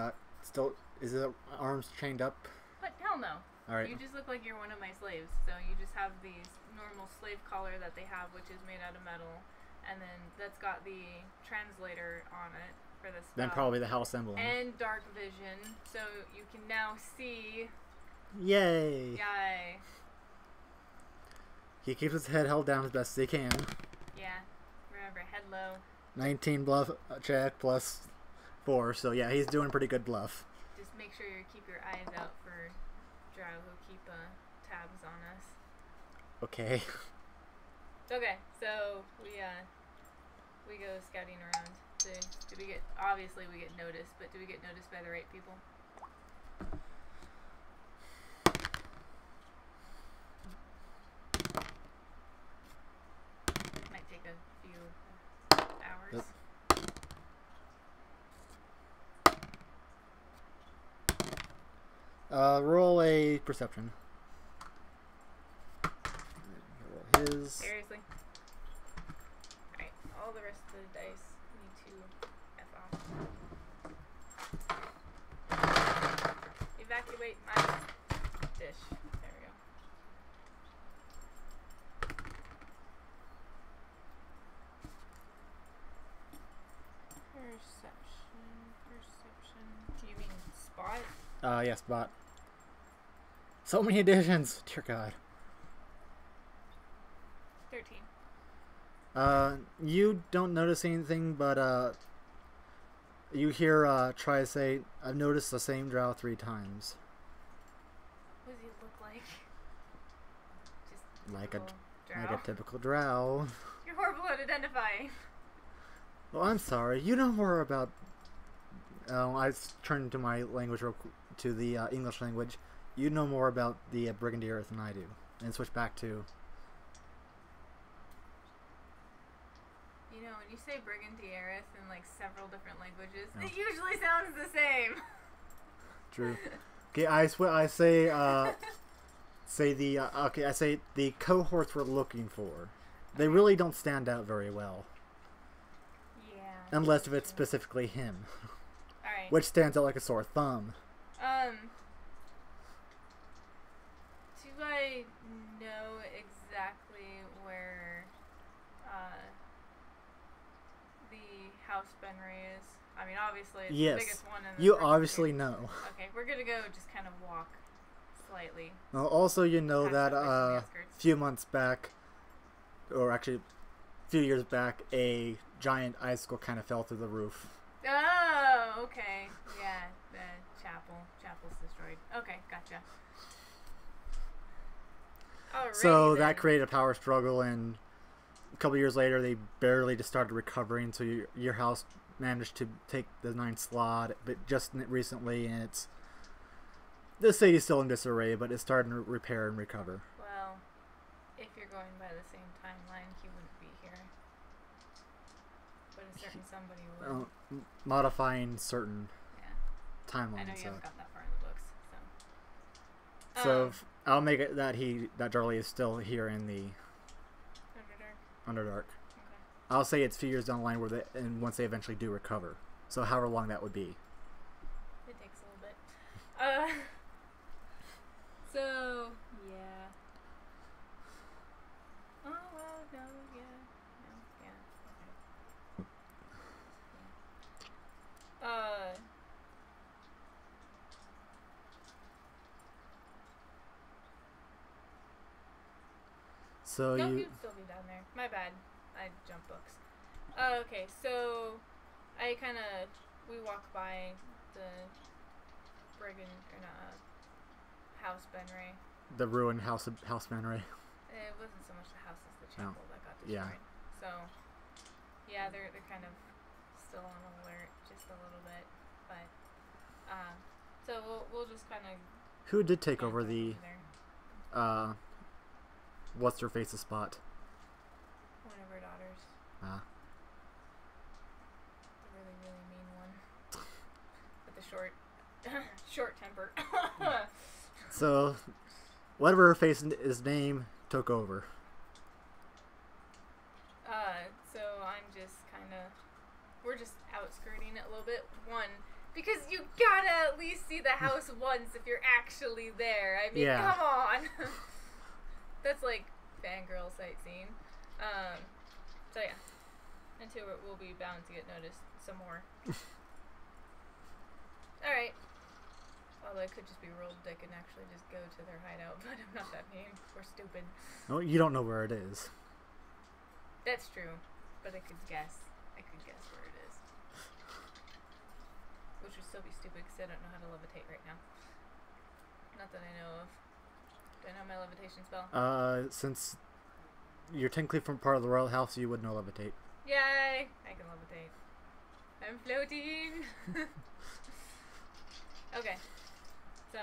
still? Is his arms chained up? What? Hell no. All right. You just look like you're one of my slaves. So you just have these normal slave collar that they have, which is made out of metal, and then that's got the translator on it for the spell. Then probably the house emblem. And dark vision, so you can now see. Yay! Yay! He keeps his head held down as best as he can. Yeah. Remember, head low. 19 bluff check plus 4, so yeah, he's doing pretty good bluff. Just make sure you keep your eyes out for drow who keep tabs on us. Okay. Okay, so we go scouting around. Do we get, obviously we get noticed, but do we get noticed by the right people? Might take a few hours. Roll a perception. Roll his. Seriously? Alright, all the rest of the dice need to F off. Evacuate my dish. There we go. Perception. Do you mean spot? Yes, bot. So many additions. Dear God. 13. You don't notice anything, but you hear try to say, "I've noticed the same drow 3 times." What does he look like? Just Like drow? like a typical drow. You're horrible at identifying. Well, I'm sorry. You know more about. I turned to my language to the English language. You know more about the Brigandier than I do, and switch back to. You know, when you say Brigandieris in like several different languages, it usually sounds the same. True. Okay, I say I say the cohorts we're looking for. They really don't stand out very well. Yeah. Unless if it's specifically him. Alright. Which stands out like a sore thumb. Do I know exactly where the house Benray is? I mean, obviously it's the biggest one in the you obviously know. Okay, we're gonna go just kind of walk slightly. Well, also, you know that a few months back, or actually a few years back, a giant icicle kind of fell through the roof. Oh, okay. Yeah, the chapel's destroyed. Okay, gotcha. Alrighty, so then. that created a power struggle, and a couple years later, they barely just started recovering. So your house managed to take the 9th slot, but just recently, and it's the city's still in disarray, but it's starting to repair and recover. Well, if you're going by the same timeline, he wouldn't be here. But a certain somebody would. Modifying certain timelines. I know you haven't got that far in the books, so. So I'll make it that Darlie is still here in the Underdark. Okay. I'll say it's a few years down the line and once they eventually do recover. So however long that would be. It takes a little bit. So yeah. Oh well, no, yeah, okay. So no, you. you'd still be down there. My bad. I jumped books. Okay, so we walk by the Brigham or not House Benray. The ruined House Manray. It wasn't so much the house as the chapel that got destroyed. Yeah. So yeah, they're kind of still on alert just a little bit, but so we'll just kind of. Who did take over the what's her face's spot? One of her daughters. Ah. A really, really mean one. With a short temper. So, whatever her face's name took over. So I'm just we're just outskirting it a little bit. One, because you gotta at least see the house once if you're actually there. I mean, Yeah. come on. That's like fangirl sightseeing. So yeah. And two, we'll be bound to get noticed some more. Alright. Although I could just be real dick and actually just go to their hideout, but I'm not that mean or stupid. No, you don't know where it is. That's true. But I could guess. Where it is. Which would still be stupid because I don't know how to levitate right now. Not that I know of. Do I know my levitation spell? Since you're technically from part of the royal house, you would know levitate. Yay! I can levitate. I'm floating! Okay. So,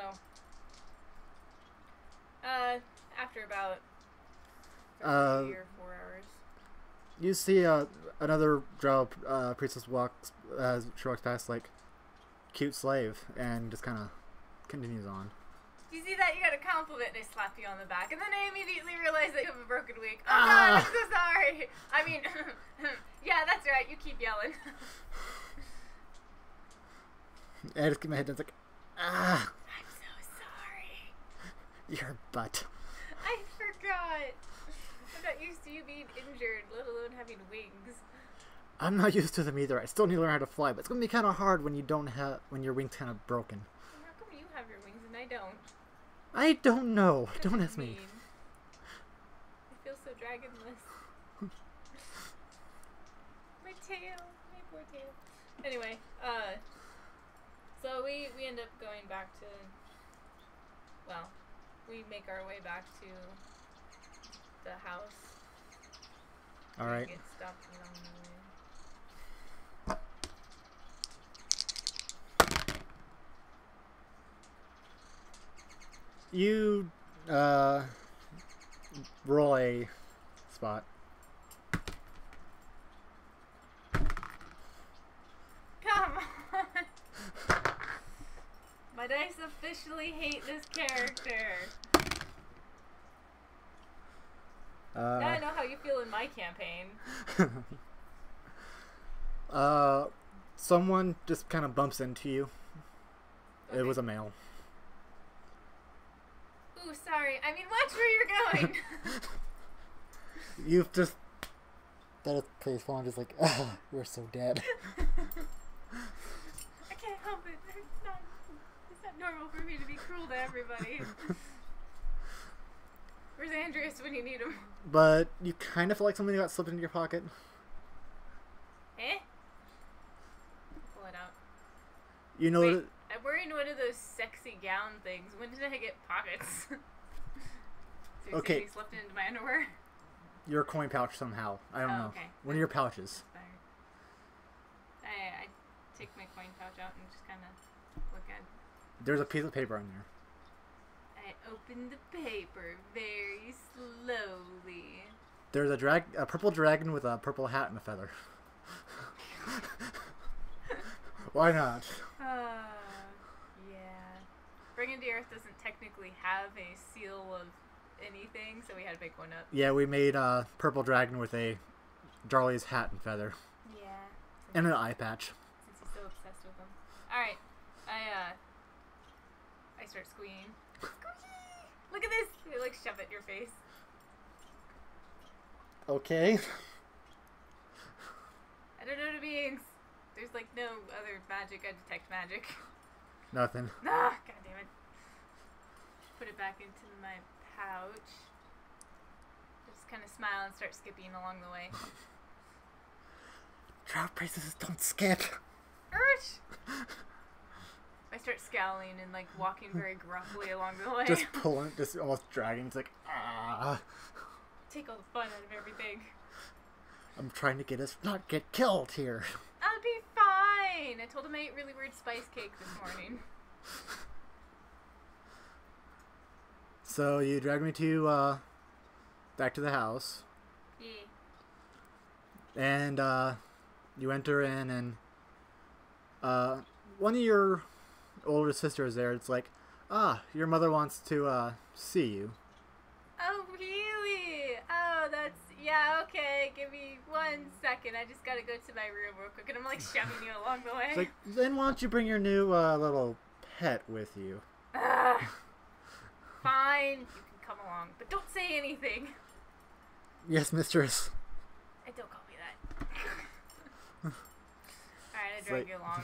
after about 3 or 4 hours. You see another drow priestess walks she walks past like cute slave and just kind of continues on. You see that? You got a compliment and I slap you on the back. And then I immediately realize that you have a broken wing. Oh god, I'm so sorry! I mean, yeah, that's right, you keep yelling. And I just keep my head down, it's like, ah! I'm so sorry. Your butt. I forgot. I'm not used to you being injured, let alone having wings. I'm not used to them either. I still need to learn how to fly, but it's gonna be kind of hard when when your wing's kind of broken. Well, how come you have your wings and I don't? I don't know. Don't ask me. I feel so dragonless. My tail, my poor tail. Anyway, so we end up going back to. Well, we make our way back to the house. All right. Get stopped along the way. You roll a spot. Come on! My dice officially hate this character. Now I know how you feel in my campaign. Someone just kind of bumps into you. Okay. It was a male. Ooh, sorry. I mean, watch where you're going. You've just that is pretty fun. Just like, ah, we're so dead. I can't help it. It's not normal for me to be cruel to everybody. Where's Andreas when you need him? But you kind of feel like something got slipped into your pocket. Eh? Pull it out. You know. Wait, I'm wearing one of those sexy gown things. When did I get pockets? So Okay. you slipped into my underwear? Your coin pouch somehow. I don't know. Okay. One of your pouches. I take my coin pouch out and just kind of look at it. There's a piece of paper in there. I open the paper very slowly. There's a purple dragon with a purple hat and a feather. Why not? Yeah. Bringing the Earth doesn't technically have a seal of anything, so we had to make one up. Yeah, we made a purple dragon with a Jarley's hat and feather. Yeah. And an eye patch. Since he's so obsessed with them. Alright. I start squeeing. Squeaky! Look at this! They like shove it in your face. Okay. I don't know what it means. There's like no other magic. I detect magic. Nothing. Ah, god damn it. Put it back into my pouch. Just kind of smile and start skipping along the way. Drow priestesses don't skip. Urch! I start start scowling and like walking very gruffly along the way. Just pulling, just almost dragging. It's like, ah. Take all the fun out of everything. I'm trying to get us not get killed here. I'll be fine. I told him I ate really weird spice cake this morning. So you drag me to back to the house. Yeah. And you enter in, and one of your older sisters there. It's like, your mother wants to see you. Oh, really? Oh, that's... Yeah, okay. Give me 1 second. I just gotta go to my room real quick. And I'm, like, shoving you along the way. It's like, then why don't you bring your new little pet with you? Fine. You can come along. But don't say anything. Yes, mistress. And don't call me that. Alright, I drag you along.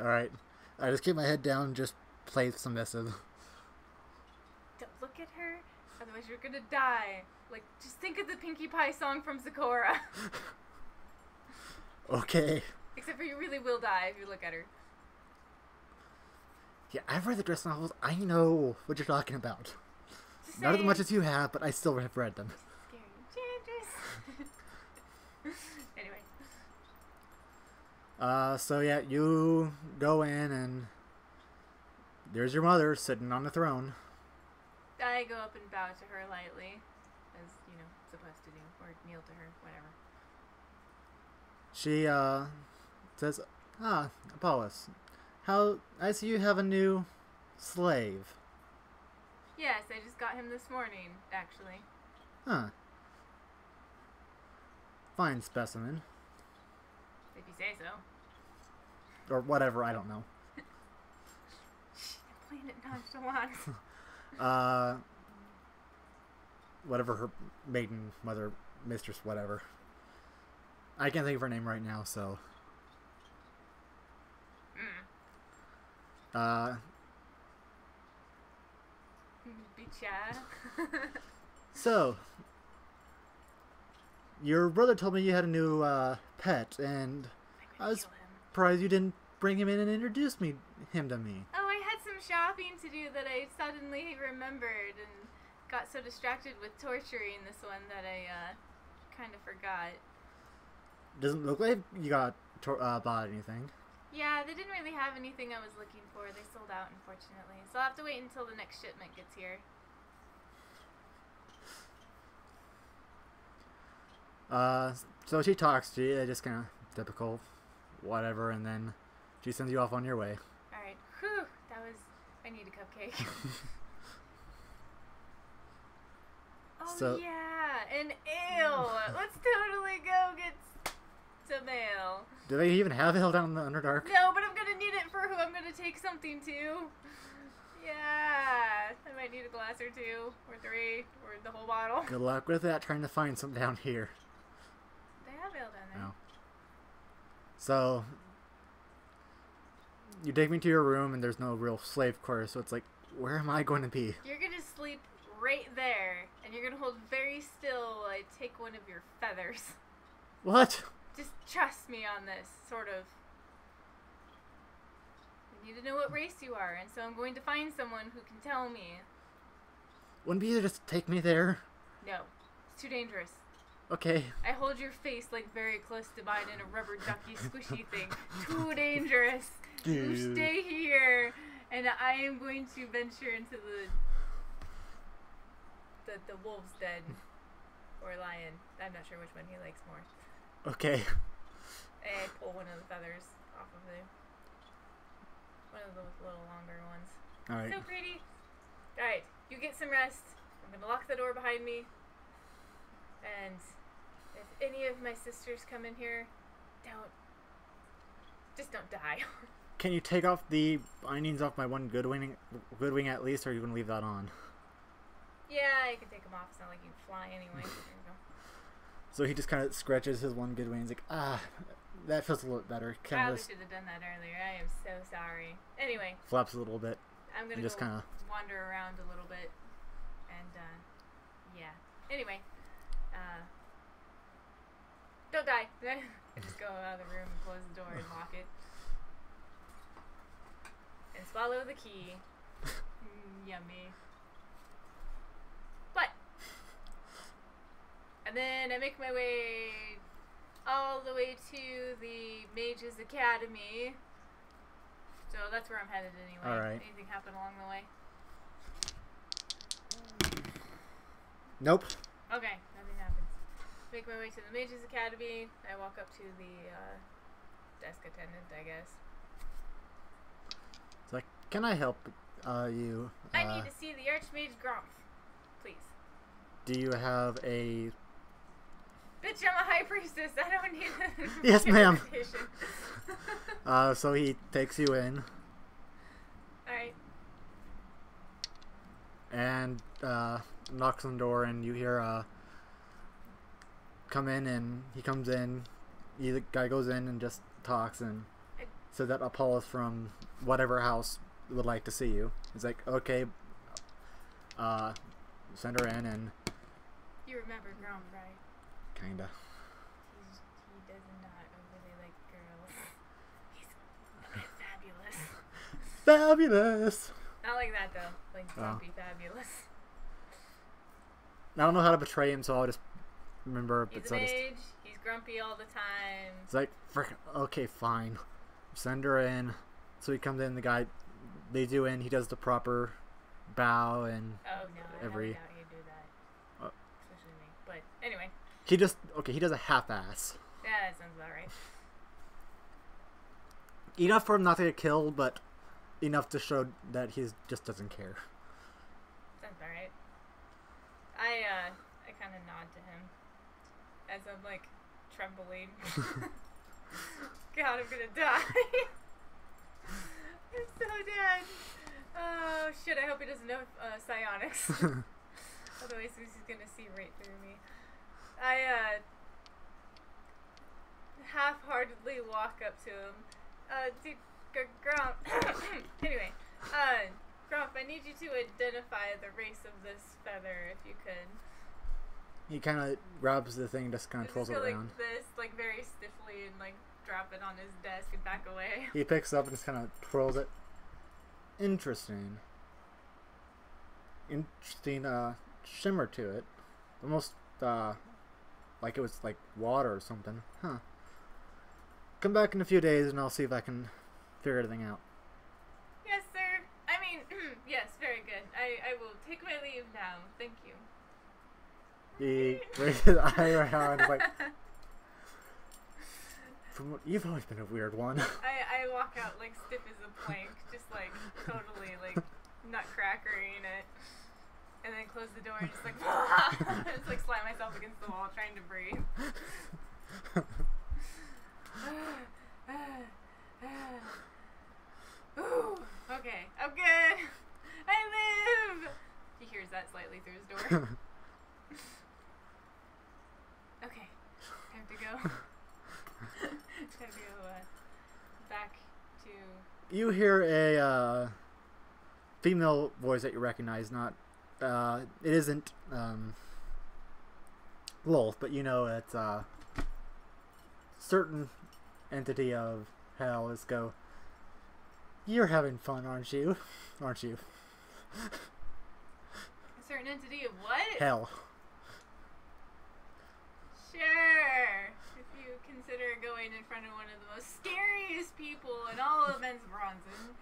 Alright. I just keep my head down and just play submissive. Don't look at her, otherwise you're gonna die. Like, just think of the Pinkie Pie song from Sakura. Okay. Except for you really will die if you look at her. Yeah, I've read the dress novels. I know what you're talking about. Just Not as saying. much as you have, but I still have read them. Scary enchantress. Anyway. So yeah, you go in and there's your mother sitting on the throne. I go up and bow to her lightly, as, you know, supposed to do, or kneel to her, whatever. She says, Apollos, I see you have a new slave. Yes, I just got him this morning, actually. Huh. Fine specimen. If you say so. Or whatever, I don't know. I'm playing it nonchalant. Whatever her maiden mother, mistress, whatever. I can't think of her name right now, so. Bicha. So, your brother told me you had a new pet, and I was Kill him. surprised you didn't bring him in and introduce him to me. Oh, I had some shopping to do that I suddenly remembered and got so distracted with torturing this one that I kind of forgot. Doesn't look like you got bought anything. Yeah, they didn't really have anything I was looking for. They sold out, unfortunately. So I'll have to wait until the next shipment gets here. So she talks to you, just kind of typical, whatever, and then she sends you off on your way. Alright. Whew. That was... I need a cupcake. Oh, So- yeah. An ale. Let's totally go get some ale. Do they even have ale down in the Underdark? No, but I'm gonna need it for who I'm gonna take something to. Yeah. I might need a glass or two, or three, or the whole bottle. Good luck with that, trying to find some down here. They have ale down there. No. So, you take me to your room, and there's no real slave quarters, so it's like, where am I going to be? You're gonna sleep right there, and you're gonna hold very still while I take one of your feathers. What? Just trust me on this, sort of. I need to know what race you are, and so I'm going to find someone who can tell me. Wouldn't it be easier just to take me there? No, it's too dangerous. Okay. I hold your face like very close to mine in a rubber ducky squishy thing. Too dangerous. You Dude. stay here, and I am going to venture into the wolf's den or lion. I'm not sure which one he likes more. Okay. And I pull one of the feathers off of one of those little longer ones. Alright. So pretty. Alright, you get some rest. I'm gonna lock the door behind me. And if any of my sisters come in here, just don't die. Can you take off the bindings off my one good wing at least, or are you going to leave that on? Yeah, I can take them off. It's not like you can fly anyway. There you go. So he just kind of scratches his one good wing. He's like, that feels a little bit better. I Kind probably of should have done that earlier. I am so sorry. Anyway, flaps a little bit. I'm gonna And just go kind of. wander around a little bit, and yeah. Anyway, don't die. I just go out of the room and close the door and lock it. and swallow the key. Yummy. But, and then I make my way all the way to the Mage's Academy. So that's where I'm headed anyway. Alright. Anything happen along the way? Nope. Okay, nothing happens. Make my way to the Mage's Academy. I walk up to the desk attendant, I guess. It's like, can I help you? I need to see the Archmage Gromp, please. Do you have a... Bitch, I'm a high priestess. I don't need a Yes, ma'am. invitation. So he takes you in. Alright. And knocks on the door, and you hear come in, and he comes in. The guy goes in and just talks and says that Apollos from whatever house would like to see you. He's like, okay, send her in, and You remember Gromp, right? kinda. He does not overly like girls. He's a bit fabulous. Fabulous. Not like that though. Like grumpy fabulous. I don't know how to betray him, so I'll just remember. He's But a so mage. He's grumpy all the time. it's like, frick, okay, fine. Send her in. So he comes in. The guy leads you in. He does the proper bow, and Oh no, I every. doubt you do that. Especially me. But anyway. He just he does a half-ass. Yeah, that sounds about right. Enough for him not to get killed, but enough to show that he just doesn't care. Sounds about right. I kind of nod to him as I'm like trembling. God, I'm gonna die. I'm so dead. Oh shit! I hope he doesn't know psionics. Otherwise, he's gonna see right through me. I half-heartedly walk up to him. Dude, Gromp. Anyway, Gromp, I need you to identify the race of this feather, if you could. He kind of grabs the thing, just kind of twirls it Just go around. like this, like very stiffly, and like drop it on his desk and back away. He picks it up and just kind of twirls it. Interesting. Interesting shimmer to it. Almost like it was like water or something. Huh. Come back in a few days and I'll see if I can figure everything out. Yes, sir. I mean, yes, very good. I will take my leave now. Thank you. He raises his eye around like, you've always been a weird one. I walk out like stiff as a plank, just like totally like nutcrackering it. And then close the door and just like just like slam myself against the wall trying to breathe. Ooh, okay, I'm good. I live. He hears that slightly through his door. Okay, time to go. Time to go back to. You hear a female voice that you recognize. Not it isn't Lolth, but you know it's certain entity of hell. Let's go. You're having fun, aren't you? Aren't you? A certain entity of what? Hell. Sure. If you consider going in front of one of the most scariest people in all of Men's Bronson.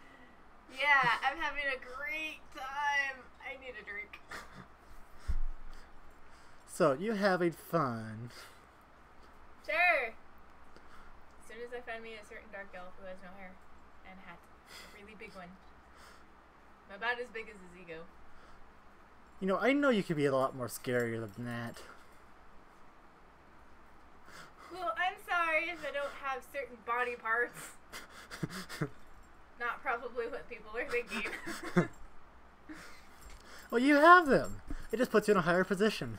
Yeah, I'm having a great time. I need a drink. So, you having fun? Sure. As soon as I find me a certain dark elf who has no hair and a hat. A really big one. About as big as his ego. You know, I know you could be a lot more scarier than that. Well, I'm sorry if I don't have certain body parts. Not probably what people are thinking. Well, you have them. It just puts you in a higher position.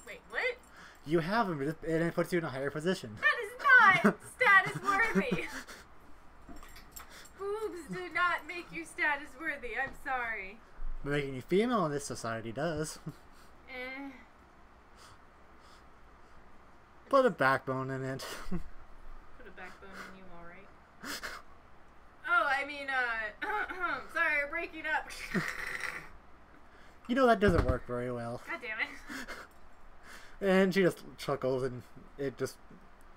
Wait, what? You have them, and it puts you in a higher position. That is not status worthy. Boobs do not make you status worthy. I'm sorry. But making you female in this society does. Eh. Put a backbone in it. Put a backbone in you, alright. breaking up. You know that doesn't work very well. God damn it. And she just chuckles, and it just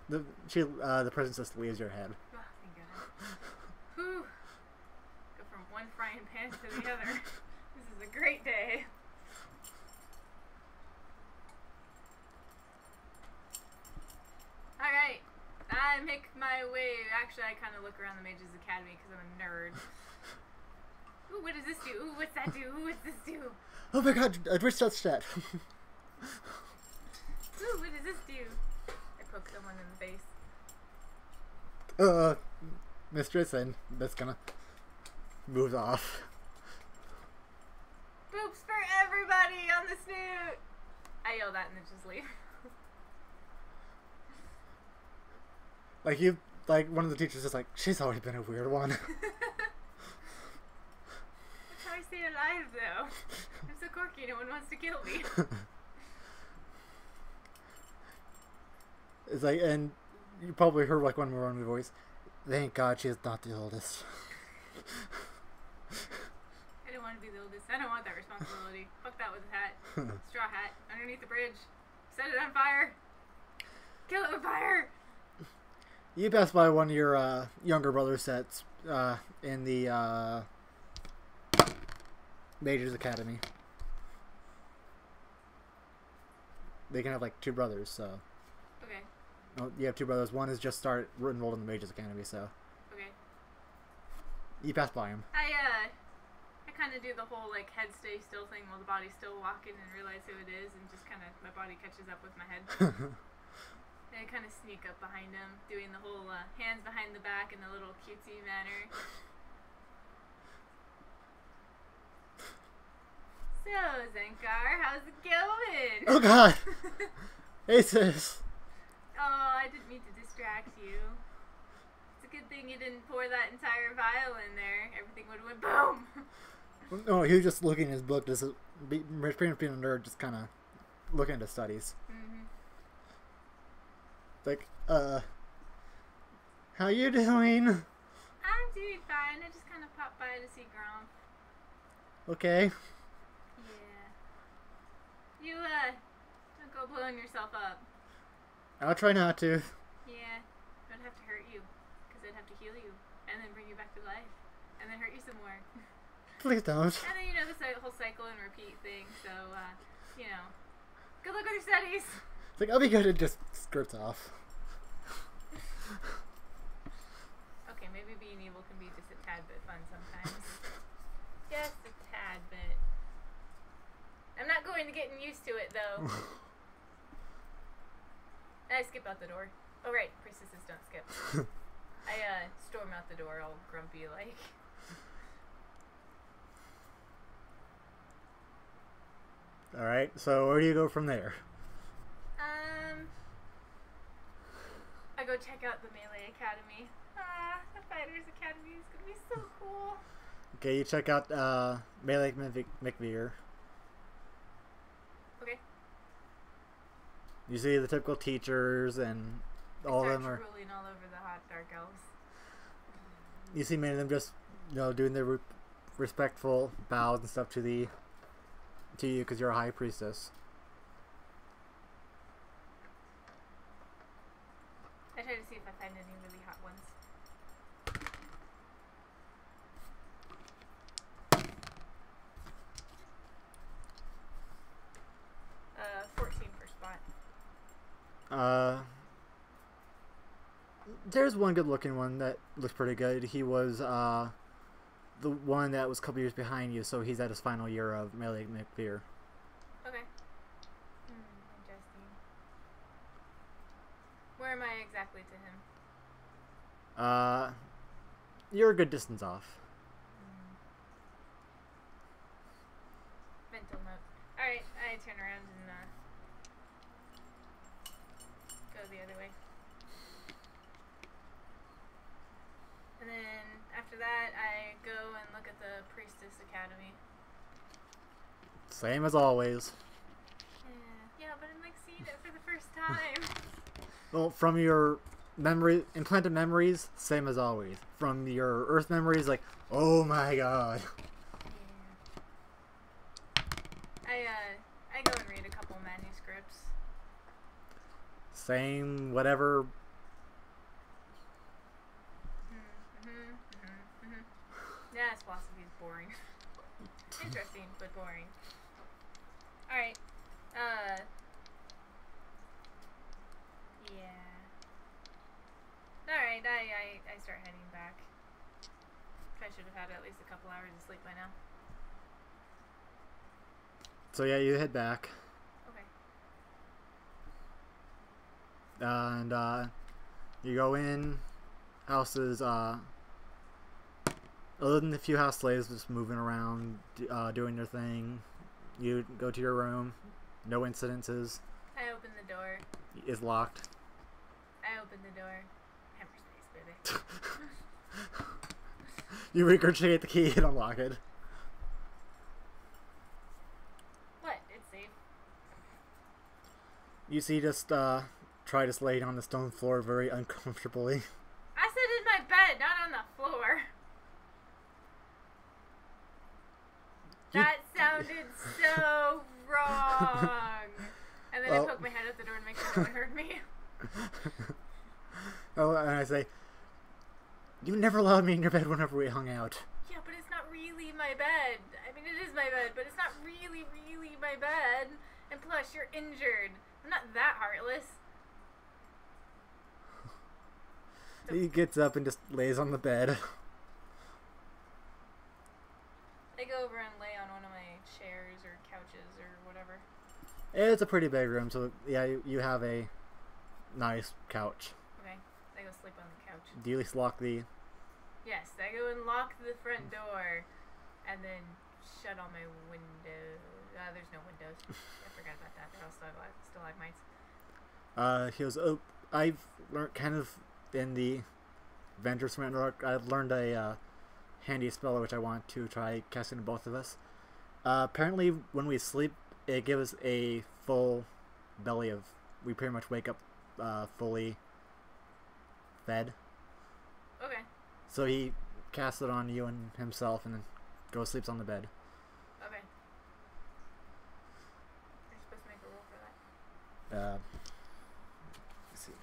the presence just leaves your head. Oh, thank goodness. Whew. Go from one frying pan to the other. This is a great day. Alright. I make my way. Actually, I kind of look around the Mages Academy because I'm a nerd. Ooh, what does this do? Ooh, what's that do? Ooh, what's this do? Oh my god, Rich touched that. Ooh, what does this do? I poke someone in the face. Mistress, and that's gonna move off. Boops for everybody on the snoot! I yell that and then just leave. Like one of the teachers is like, she's always been a weird one. That's how I stay alive, though. I'm so quirky, no one wants to kill me. It's like, and you probably heard like one more on the voice. Thank God she is not the oldest. I don't want to be the oldest. I don't want that responsibility. Fuck that with a hat. Straw hat. Underneath the bridge. Set it on fire. Kill it with fire. You passed by one of your younger brother sets in the Mages Academy. They can have like two brothers, so. Okay. Oh, you have two brothers. One is just enrolled in the Mages Academy, so. Okay. You passed by him. I kind of do the whole like head stay still thing while the body's still walking and realize who it is, and just kind of my body catches up with my head. And I kind of sneak up behind him, doing the whole hands behind the back in a little cutesy manner. So, Zenkar, how's it going? Oh God! Hey sis! Oh, I didn't mean to distract you. It's a good thing you didn't pour that entire vial in there. Everything would have went boom! No, he was just looking at his book, just being a nerd, just kind of looking at his studies. Mm-hmm. Like, how you doing? I'm doing fine. I just kind of popped by to see Gromp. Okay. Yeah. You, don't go blowing yourself up. I'll try not to. Yeah. Don't have to hurt you. Because I'd have to heal you. And then bring you back to life. And then hurt you some more. Please don't. And then, the whole cycle and repeat thing. So, good luck with your studies. It's like, I'll be good. It just skirts off. Okay, maybe being evil can be just a tad bit fun sometimes. Just a tad bit. I'm not going to getting used to it, though. I skip out the door. Oh, right. Priestesses don't skip. I, storm out the door all grumpy-like. Alright, so where do you go from there? I go check out the Melee Academy. The Fighters Academy is gonna be so cool. Okay, you check out Melee McVeer. Okay. You see the typical teachers, and all of them are. Drooling all over the hot dark elves. You see many of them just, doing their respectful bows and stuff to you because you're a high priestess. I try to see if I find any really hot ones. 14 for spot. There's one good-looking one that looks pretty good. He was the one that was a couple years behind you, so he's at his final year of Melee McVeer. Okay. Interesting. Where am I exactly to him? You're a good distance off. Mental note. Alright, I turn around and go the other way. And then after that, I go and look at the Priestess Academy. Same as always. Yeah, but I'm like seeing it for the first time. Well, from your implanted memories, same as always. From your Earth memories, like, oh my god. Same, whatever. Yeah, this philosophy is boring. Interesting, but boring. Alright. Yeah. Alright, I start heading back. I should have had at least a couple hours of sleep by now. So yeah, you head back. Okay. And you go in. Houses, other than a few house slaves just moving around, doing their thing. You go to your room. No incidences. I open the door. Is locked. I open the door. Hyperspace, baby. You regurgitate the key and unlock it. What? It's safe. You see just try just laying on the stone floor very uncomfortably. I sit in my bed, not on the floor. That sounded so wrong. And then I poke my head out the door to make sure no one heard me. Oh, and I say, you never allowed me in your bed whenever we hung out. Yeah, but it's not really my bed. I mean, it is my bed, but it's not really my bed. And plus, you're injured. I'm not that heartless. He gets up and just lays on the bed. I go over and lay on one of my chairs or couches or whatever. It's a pretty big room, so yeah, you have a nice couch. Okay, I go sleep on the couch. Do you at least lock the... Yes, I go and lock the front door and then shut all my windows. There's no windows. I forgot about that. They're all stalagmites. He goes, oh, I've learned kind of in the Adventures from Underdark, I've learned a handy spell which I want to try casting to both of us. Apparently, when we sleep, it gives us a full belly of... We pretty much wake up fully fed. Okay. So he casts it on you and himself and then goes sleeps on the bed. Okay. You're supposed to make a roll for that. Let's see.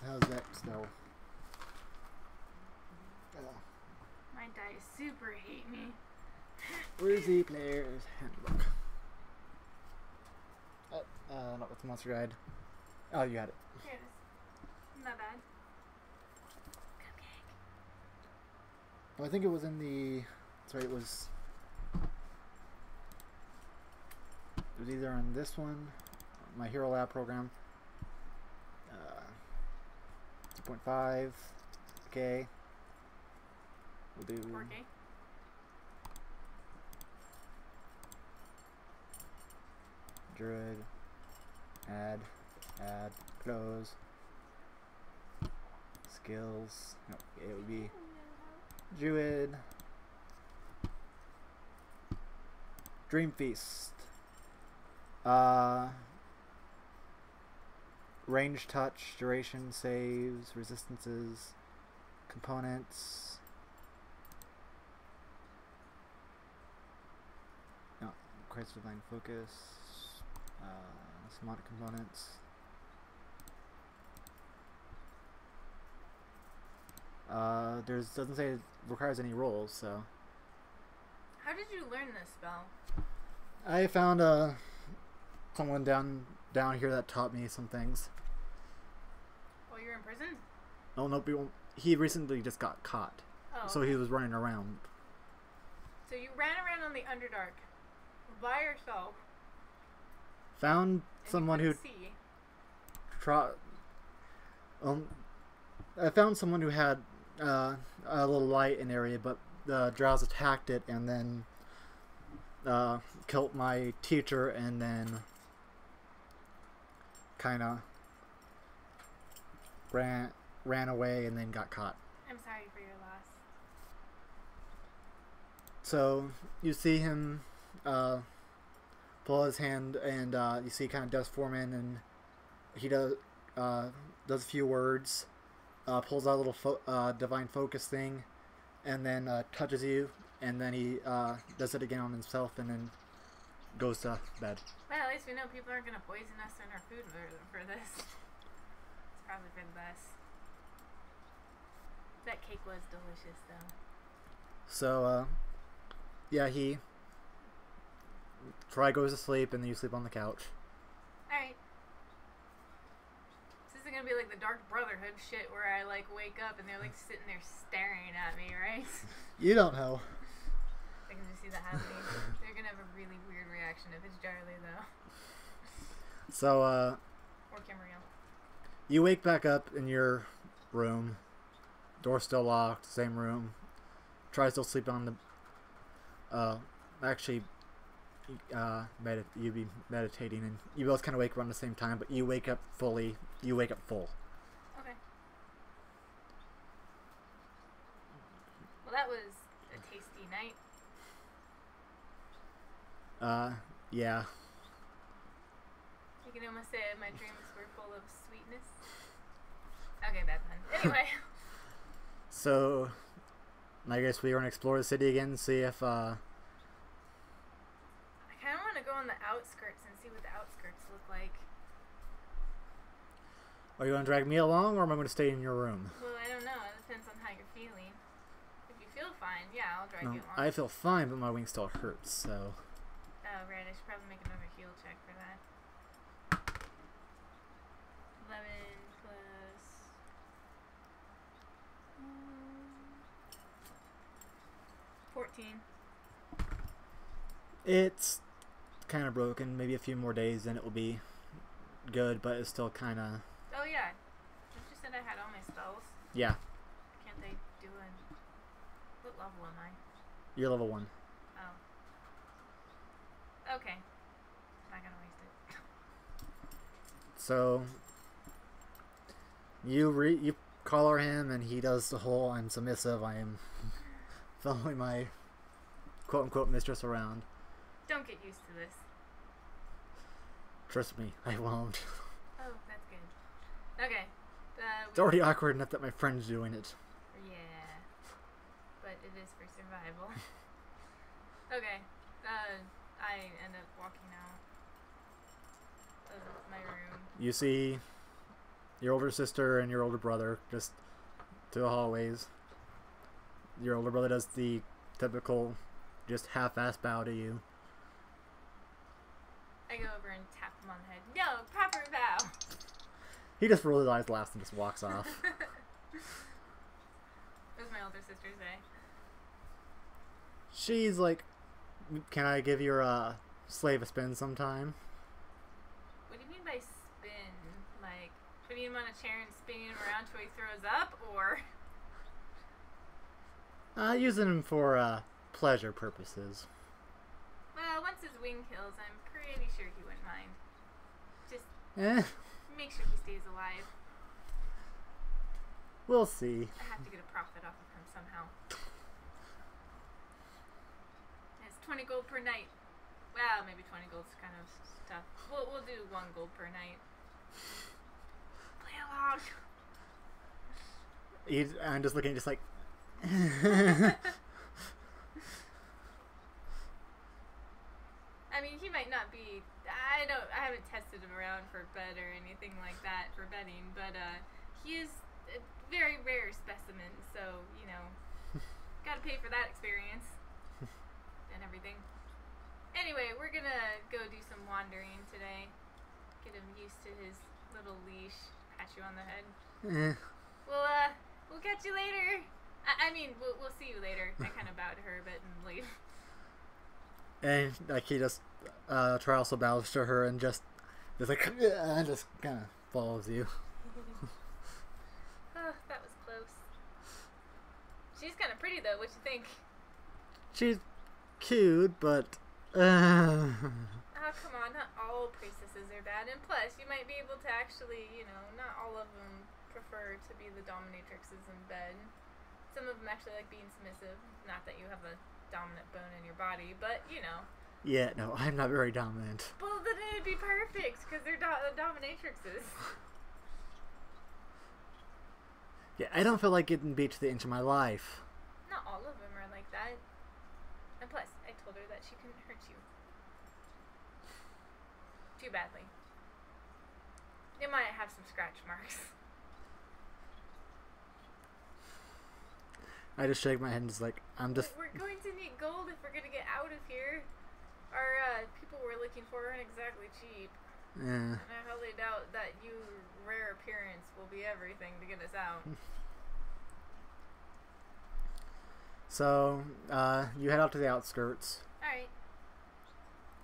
How's that spell? My dice super hate me. Where's the player's handbook? Not with the monster guide. Oh, you had it. Here it is. Not bad. Cupcake. Well, I think it was in the... Sorry, it was either on this one, my Hero Lab program. 2.5. Okay. We'll do... 4K. Druid. Add. Close. Skills. No, it would be Druid. Dream Feast. Range touch, duration saves, resistances, components. No, Christ Divine Focus. Smart components. Doesn't say it requires any rolls, so. How did you learn this spell? I found someone down here that taught me some things. While you were in prison? Oh no, he recently just got caught, so okay. he was running around. So you ran around on the Underdark by yourself. Found someone who I found someone who had a little light in the area, but the drows attacked it and then killed my teacher and then kind of ran away and then got caught. I'm sorry for your loss. So you see him pull his hand, and you see kind of dust form in, and he does a few words, pulls out a little divine focus thing, and then touches you, and then he does it again on himself, and then goes to bed. Well, at least least we know people aren't gonna poison us in our food for this. It's probably for the best. That cake was delicious, though. So, yeah, Troy goes to sleep, and then you sleep on the couch. Alright. This isn't gonna be like the Dark Brotherhood shit where I, like, wake up and they're, like, sitting there staring at me, right? You don't know. I can just see that happening. They're gonna have a really weird reaction if it's Charlie, though. So, Or Kimriel. you wake back up in your room. Door's still locked, same room. Try still sleeping on the... actually, you'd be meditating, and you both kind of wake around the same time, but you wake up fully. You wake up full. Okay. Well, that was a tasty night. Yeah. You can almost say my dreams were full of sweetness. Okay, bad pun. Anyway. So, I guess we want to explore the city again, see if, I kind of want to go on the outskirts and see what the outskirts look like. Are you going to drag me along, or am I going to stay in your room? Well, I don't know. It depends on how you're feeling. If you feel fine, yeah, I'll drag No, you along. I feel fine, but my wing still hurts, so... Oh, right. I should probably make another heal check for that. 11 plus... 14. It's kind of broken. Maybe a few more days, and it will be good, but it's still kind of... Oh, yeah. You just said I had all my spells. Yeah. Can't they do a... What level am I? You're level 1. Oh. Okay. Not gonna waste it. So... You collar him, and he does the whole, I'm submissive, I am following my quote-unquote mistress around. Don't get used to this. Trust me, I won't. Oh, that's good. Okay. It's already awkward enough that my friend's doing it. Yeah. But it is for survival. Okay. I end up walking out of my room. You see your older sister and your older brother just to the hallways. Your older brother does the typical just half-ass bow to you. I go over and tap him on the head. No, proper bow. He just rolls his eyes, laughs, and just walks off. What does my older sister say? She's like, can I give your slave a spin sometime? What do you mean by spin? Like, putting him on a chair and spinning him around till he throws up, or? Using him for pleasure purposes. Well, once his wing heals, I'm pretty sure he wouldn't mind. Just make sure he stays alive. We'll see. I have to get a profit off of him somehow. It's 20 gold per night. Well, maybe 20 gold's kind of tough. We'll do 1 gold per night. Play along. I'm just looking, just like. I mean, he might not be. I haven't tested him around for bet or anything like that for betting, but he is a very rare specimen. So you know, gotta pay for that experience and everything. Anyway, we're gonna go do some wandering today. Get him used to his little leash. Pat you on the head. We'll catch you later. I mean, we'll see you later. I kind of bow to her a bit and leave. And like he just Troy also bows to her and just like and just kind of follows you. Oh, that was close. She's kind of pretty though. What you think? She's cute, but oh, come on. Not all priestesses are bad. And plus, you might be able to actually, you know, not all of them prefer to be the dominatrixes in bed. Some of them actually like being submissive. Not that you have a dominant bone in your body, but, you know. Yeah, no, I'm not very dominant. Well, then it'd be perfect, because they're dominatrixes. Yeah, I don't feel like getting beat to the inch of my life. Not all of them are like that. And plus, I told her that she couldn't hurt you. too badly. It might have some scratch marks. I just shake my head and just like, I'm just... We're going to need gold if we're going to get out of here. Our people we're looking for aren't exactly cheap. Yeah. And I highly doubt that your rare appearance will be everything to get us out. So, you head out to the outskirts.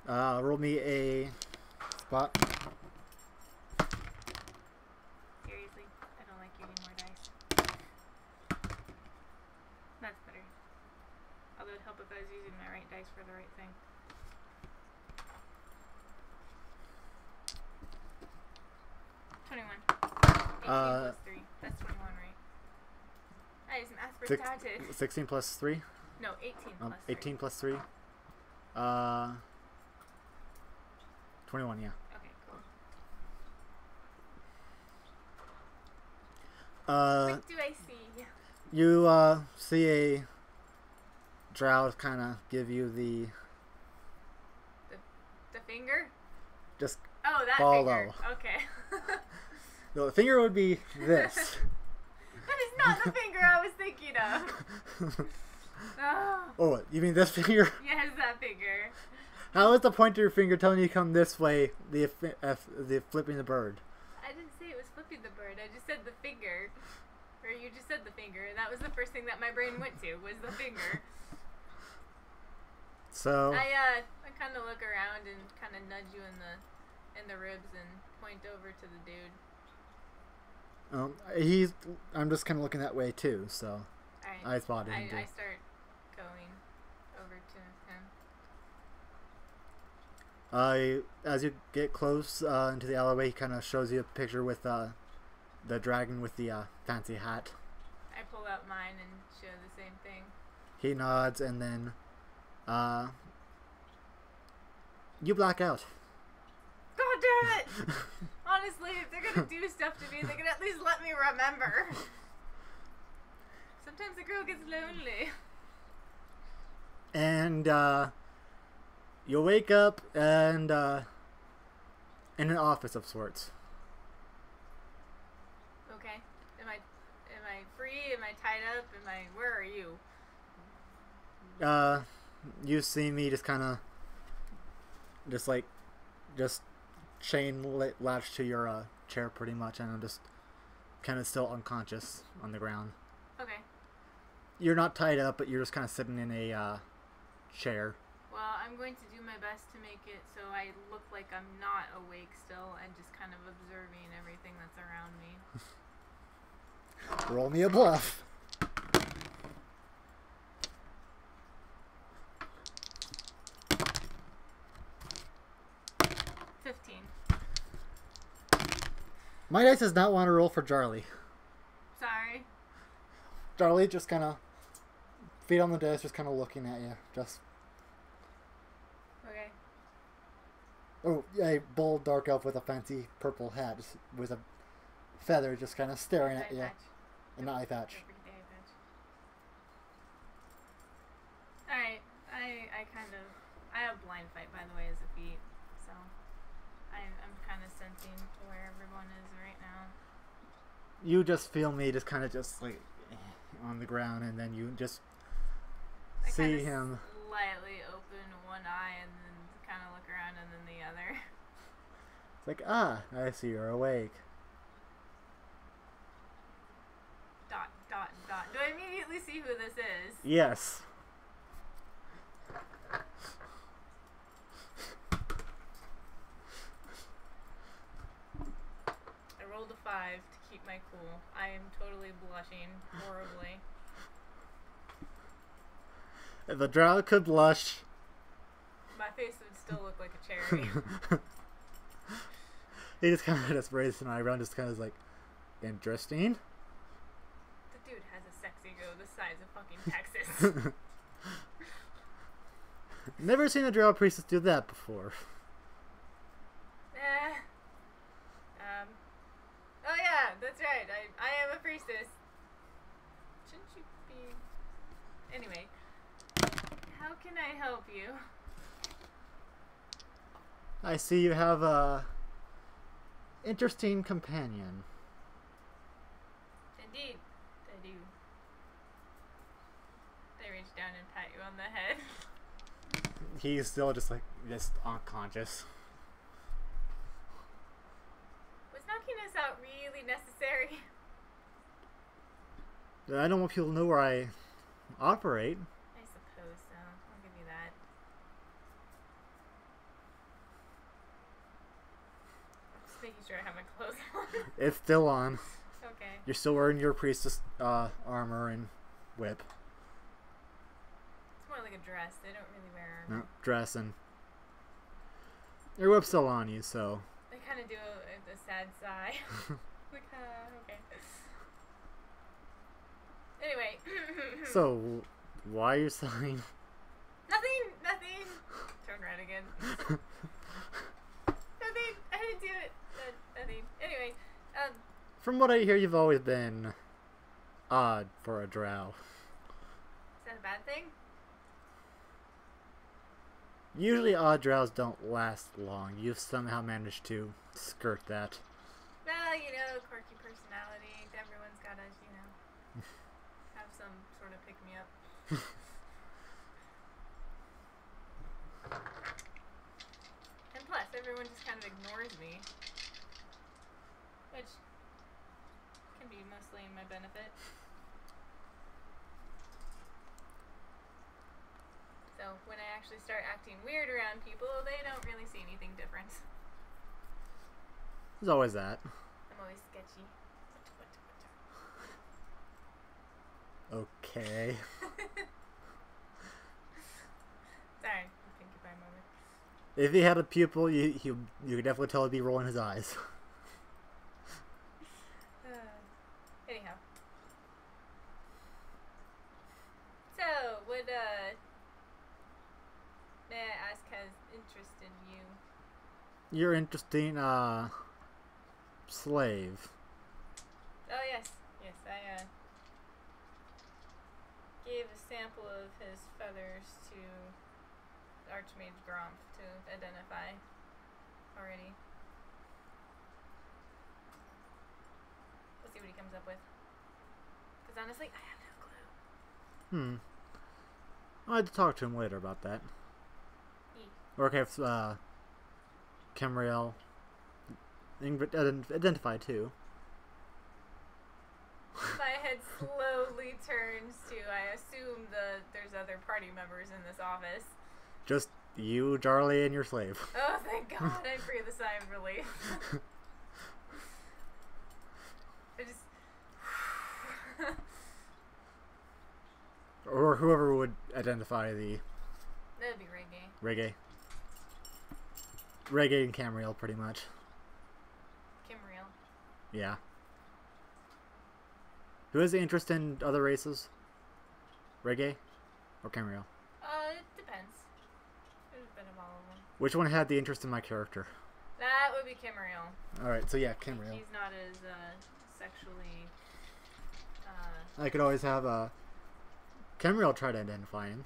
Alright. Roll me a spot. Seriously, I don't like using more dice. That's better. Although it'd help if I was using my right dice for the right thing. Plus 3. That's 21, right? I just aspartated. 16 plus 3? No, 18 plus 3. 18 plus 3? 21, yeah. Okay, cool. What do I see? You, see a drow kind of give you the finger? Just oh, that follow. Finger. Okay. No, the finger would be this. That is not the finger I was thinking of. Oh. Oh, you mean this finger? Yes, that finger. How is the pointer of your finger telling you to come this way, the flipping the bird? I didn't say it was flipping the bird. I just said the finger. Or you just said the finger. And that was the first thing that my brain went to, was the finger. So I kind of look around and kind of nudge you in the ribs and point over to the dude. I'm just kind of looking that way too, so Right. I spotted him. I start going over to him. As you get close into the alleyway, he kind of shows you a picture with the dragon with the fancy hat. I pull out mine and show the same thing. He nods, and then you black out. God damn it! Honestly, if they're gonna do stuff to me, they can at least let me remember. Sometimes the girl gets lonely. And you wake up and in an office of sorts. Okay. Am I free? Am I tied up? Where are you? You see me just kind of just chain latched to your chair pretty much, and I'm just kind of still unconscious on the ground. Okay. You're not tied up, but you're just kind of sitting in a chair. Well, I'm going to do my best to make it so I look like I'm not awake still and just kind of observing everything that's around me. Roll me a bluff. 15. My dice does not want to roll for Charlie. Sorry. Charlie just kind of feet on the desk, just kind of looking at you. Just. Okay. Oh, a bold dark elf with a fancy purple hat, just with a feather, just kind of staring at you. An eye patch. Alright, I have blind fight, by the way, as a feat, so I'm kind of sensing where everyone is right now. You just feel me just kind of just like on the ground, and then you just see him slightly open one eye and then kind of look around and then the other. It's like, ah, I see you're awake. Dot, dot, dot. Do I immediately see who this is? Yes. I rolled a 5 to keep my cool. I am totally blushing horribly. If a drow could blush, My face would still look like a cherry. he just kind of just raises an eyebrow and just kind of like, interesting. The dude has a sex ego the size of fucking Texas. Never seen a drow priestess do that before. Oh yeah, that's right. I am a priestess. Shouldn't you be... Anyway. How can I help you? I see you have a interesting companion. Indeed, I do. I reach down and pat you on the head. He's still just unconscious. Was knocking us out really necessary? I don't want people to know where I operate. I suppose so. I'll give you that. Just making sure I have my clothes on. It's still on. Okay. You're still wearing your priestess armor and whip. It's more like a dress. They don't really wear armor. No, dress and your whip's still on you, so. They kind of do a sad sigh. Like, okay. Anyway. So, why are you sighing? Nothing. Turn red again. Nothing. I didn't do it. Nothing. Anyway, From what I hear, you've always been odd for a drow. is that a bad thing? Usually odd drows don't last long. You've somehow managed to skirt that. Well, you know, quirky personality. Everyone's gotta, you know, have some sort of pick-me-up. And plus, everyone just kind of ignores me. Which can be mostly in my benefit. So, when I actually start acting weird around people, they don't really see anything different. There's always that. I'm always sketchy. Okay. Sorry, thank you for a moment. If he had a pupil, you could definitely tell he'd be rolling his eyes. Anyhow. So, what, may I ask has interested you? You're interesting, slave. Oh, yes. Yes, I, gave a sample of his feathers to Archmage Gromp to identify already. We'll see what he comes up with. Because honestly, I have no clue. I'll have to talk to him later about that. Or if Camriel identified too. My head slowly turns to, I assume there's other party members in this office. Just you, Charlie, and your slave. Oh, thank God. I breathe a sigh of relief. I just... Or whoever would identify the... That'd be reggae. Reggae and Camriel, pretty much. Kimriel. Yeah. Who has the interest in other races? Reggae? Or Camriel? It depends. There's a bit of all of them. Which one had the interest in my character? That would be Kimriel. Alright, so yeah, Camriel. He's not as, sexually, I could always have, Camriel try to identify him.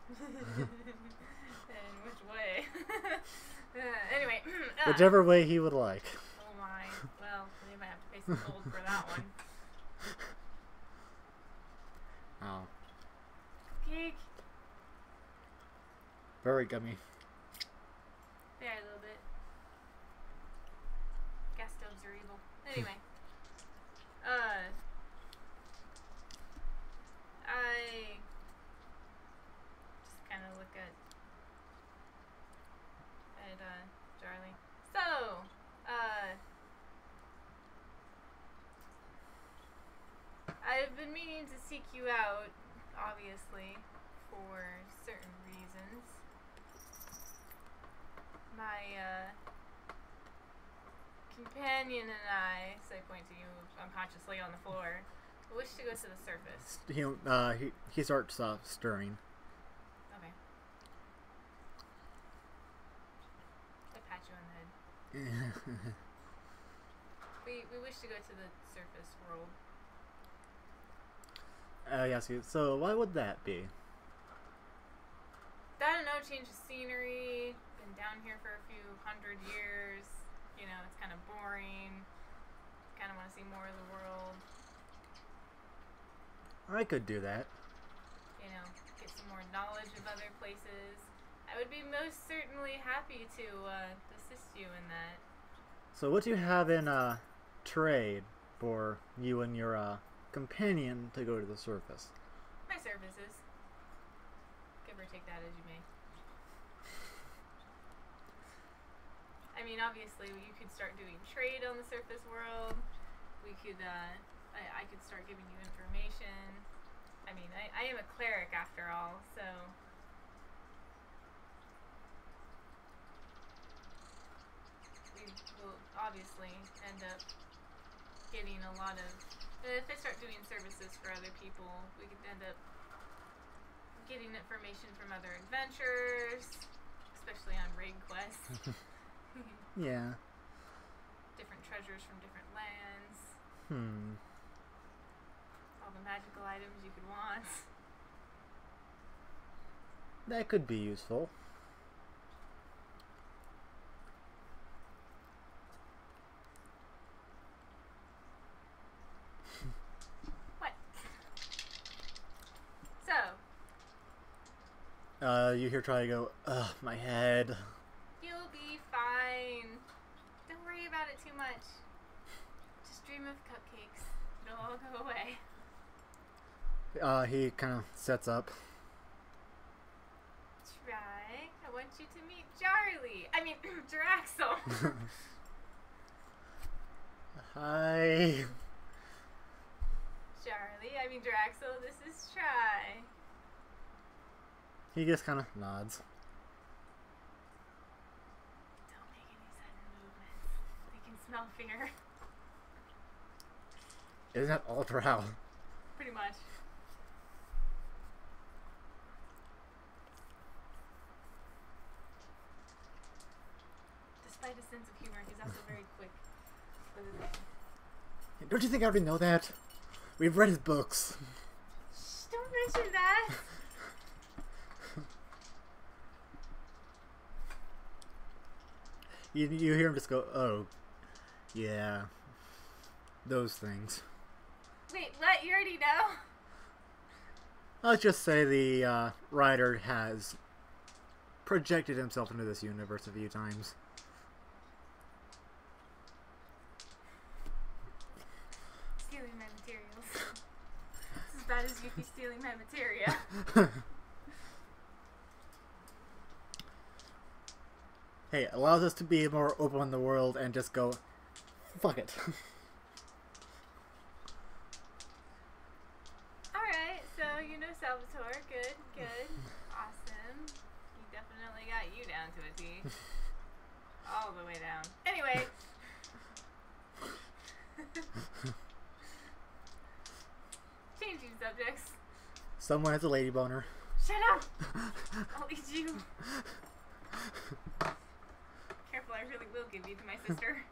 in which way? Anyway. Whichever way he would like. Oh my. Well, they might have to pay some gold for that one. Oh. Cake. Very gummy. Yeah, a little bit. Gas stoves are evil. Anyway. I just kind of look at Charlie. So, I've been meaning to seek you out, obviously, for certain reasons. My, companion and I, so I point to you unconsciously on the floor, wish to go to the surface. He starts stirring. Okay. I pat you on the head. We wish to go to the surface world. Yes, so why would that be? I don't know, change the scenery. Been down here for a few hundred years. You know, it's kind of boring. Kind of want to see more of the world. I could do that. You know, get some more knowledge of other places. I would be most certainly happy to assist you in that. So what do you have in trade for you and your companion to go to the surface? My services. Give or take that as you may. I mean, obviously, you could start doing trade on the surface world. We could, I could start giving you information. I mean, I am a cleric after all, so... we will obviously end up getting a lot of... If I start doing services for other people, we could end up getting information from other adventurers, especially on raid quests. Yeah. Different treasures from different lands. Hmm. All the magical items you could want. That could be useful. What? So, You hear try to go, ugh, my head. you'll be fine. Don't worry about it too much. Just dream of cupcakes. It'll all go away. He kind of sets up. Try. I want you to meet Charlie. I mean, Draxel. Hi. Charlie. I mean, Draxel. This is Try. He just kind of nods. Don't make any sudden movements. They can smell fear. Isn't that all drow? Pretty much. Despite his sense of humor, he's also very quick with his name. Don't you think I already know that? We've read his books. Shh, don't mention that! You hear him just go, oh, yeah, those things. Wait, what? You already know? Let's just say the writer has projected himself into this universe a few times. Stealing my materials. It's as bad as Yuki stealing my materia. Hey, it allows us to be more open in the world and just go, fuck it. Alright, so you know Salvatore. Good, good. Awesome. He definitely got you down to a T. All the way down. Anyway. Changing subjects. Someone has a lady boner. Shut up! I'll eat you. Careful, I really will give you to my sister.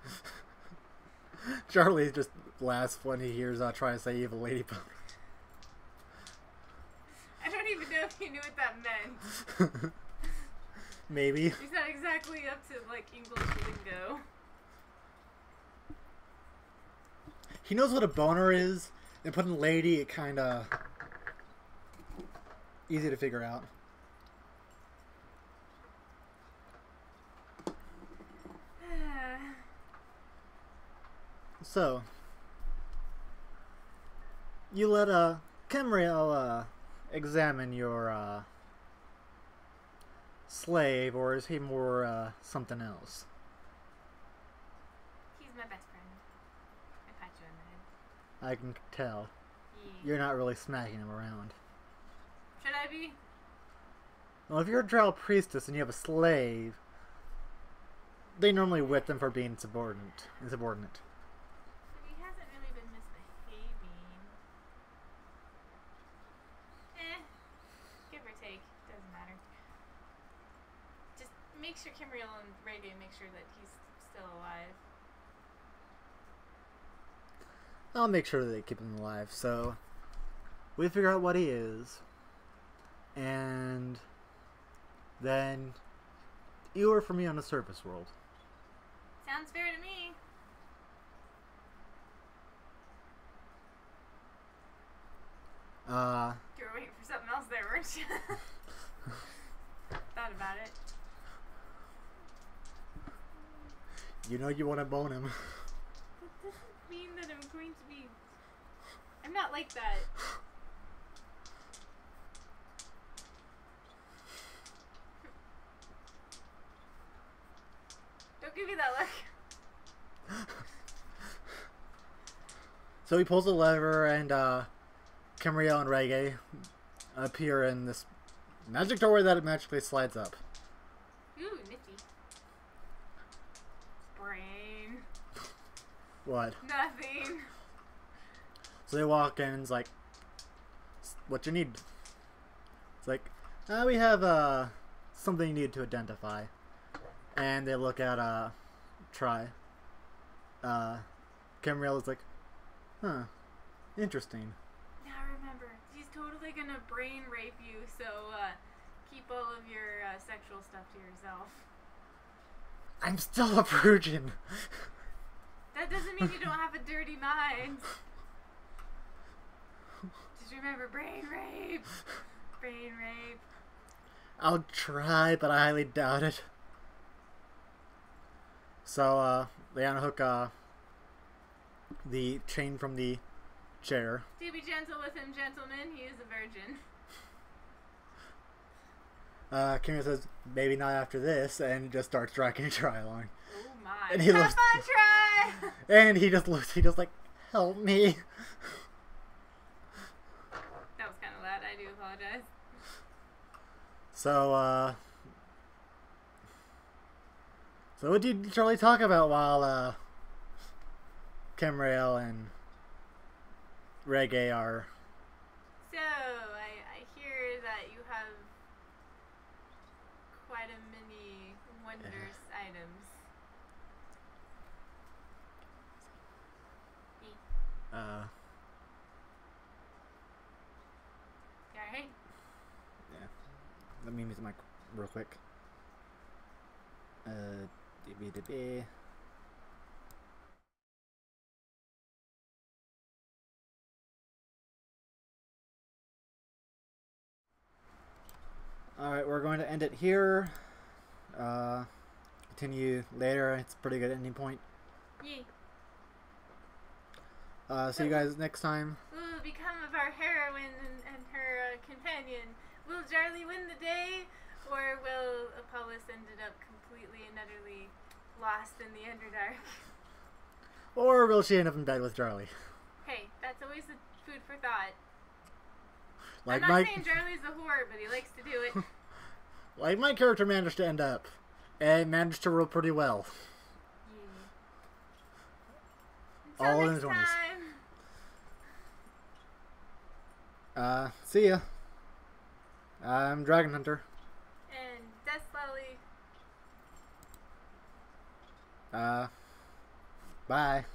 Charlie just laughs when he hears try to say you have a lady boner. I don't even know if he knew what that meant. Maybe. He's not exactly up to, like, English lingo. He knows what a boner is, and putting lady, it kind of easy to figure out. So, you let Kemriel examine your slave, or is he more something else? He's my best friend. I pat you on the head. I can tell. Yeah. You're not really smacking him around. Should I be? Well, if you're a drow priestess and you have a slave, they normally whip them for being insubordinate. But he hasn't really been misbehaving. Give or take. Doesn't matter. Just make sure Kimriel and Reggae make sure that he's still alive. I'll make sure that they keep him alive. So, we figure out what he is. And then you are for me on the surface world. Sounds fair to me. You were waiting for something else there, weren't you? Thought about it. You know you want to bone him. That doesn't mean that I'm going to be... I'm not like that. Don't give me that look. So he pulls the lever, and Camriel and Reggae appear in this magic doorway that it magically slides up. Ooh, nifty. Brain. What? Nothing. So they walk in, and it's like, what you need? It's like, we have something you need to identify. And they look at Try. Camriel is like, huh, interesting. Now remember, he's totally gonna brain rape you, so keep all of your sexual stuff to yourself. I'm still a virgin. That doesn't mean you don't have a dirty mind. Just remember, brain rape. Brain rape. I'll try, but I highly doubt it. So, they unhook the chain from the chair. Do be gentle with him, gentlemen. He is a virgin. Camriel says, maybe not after this, and just starts dragging Try along. Oh my. And he Have looks, fun, Try! and he just like, help me. That was kind of loud. I do apologize. So, so what did Charlie talk about while, Camriel and Reggae are... So, I hear that you have quite a many wondrous items. Alright? Yeah. Let me mute the mic real quick. DB. Alright, we're going to end it here. Continue later. It's a pretty good ending point. Yay. See you guys next time. What will become of our heroine and her companion? Will Charlie win the day? Or will Apollos ended up completely and utterly lost in the Underdark? Or will she end up in bed with Charlie? Hey, that's always a food for thought. Like I'm not saying Charlie's a whore, but he likes to do it. Like my character managed to end up. And managed to roll pretty well. Yeah. All Until in the next 20s. time. See ya. I'm Dragon Hunter. And Death Slowly. Bye.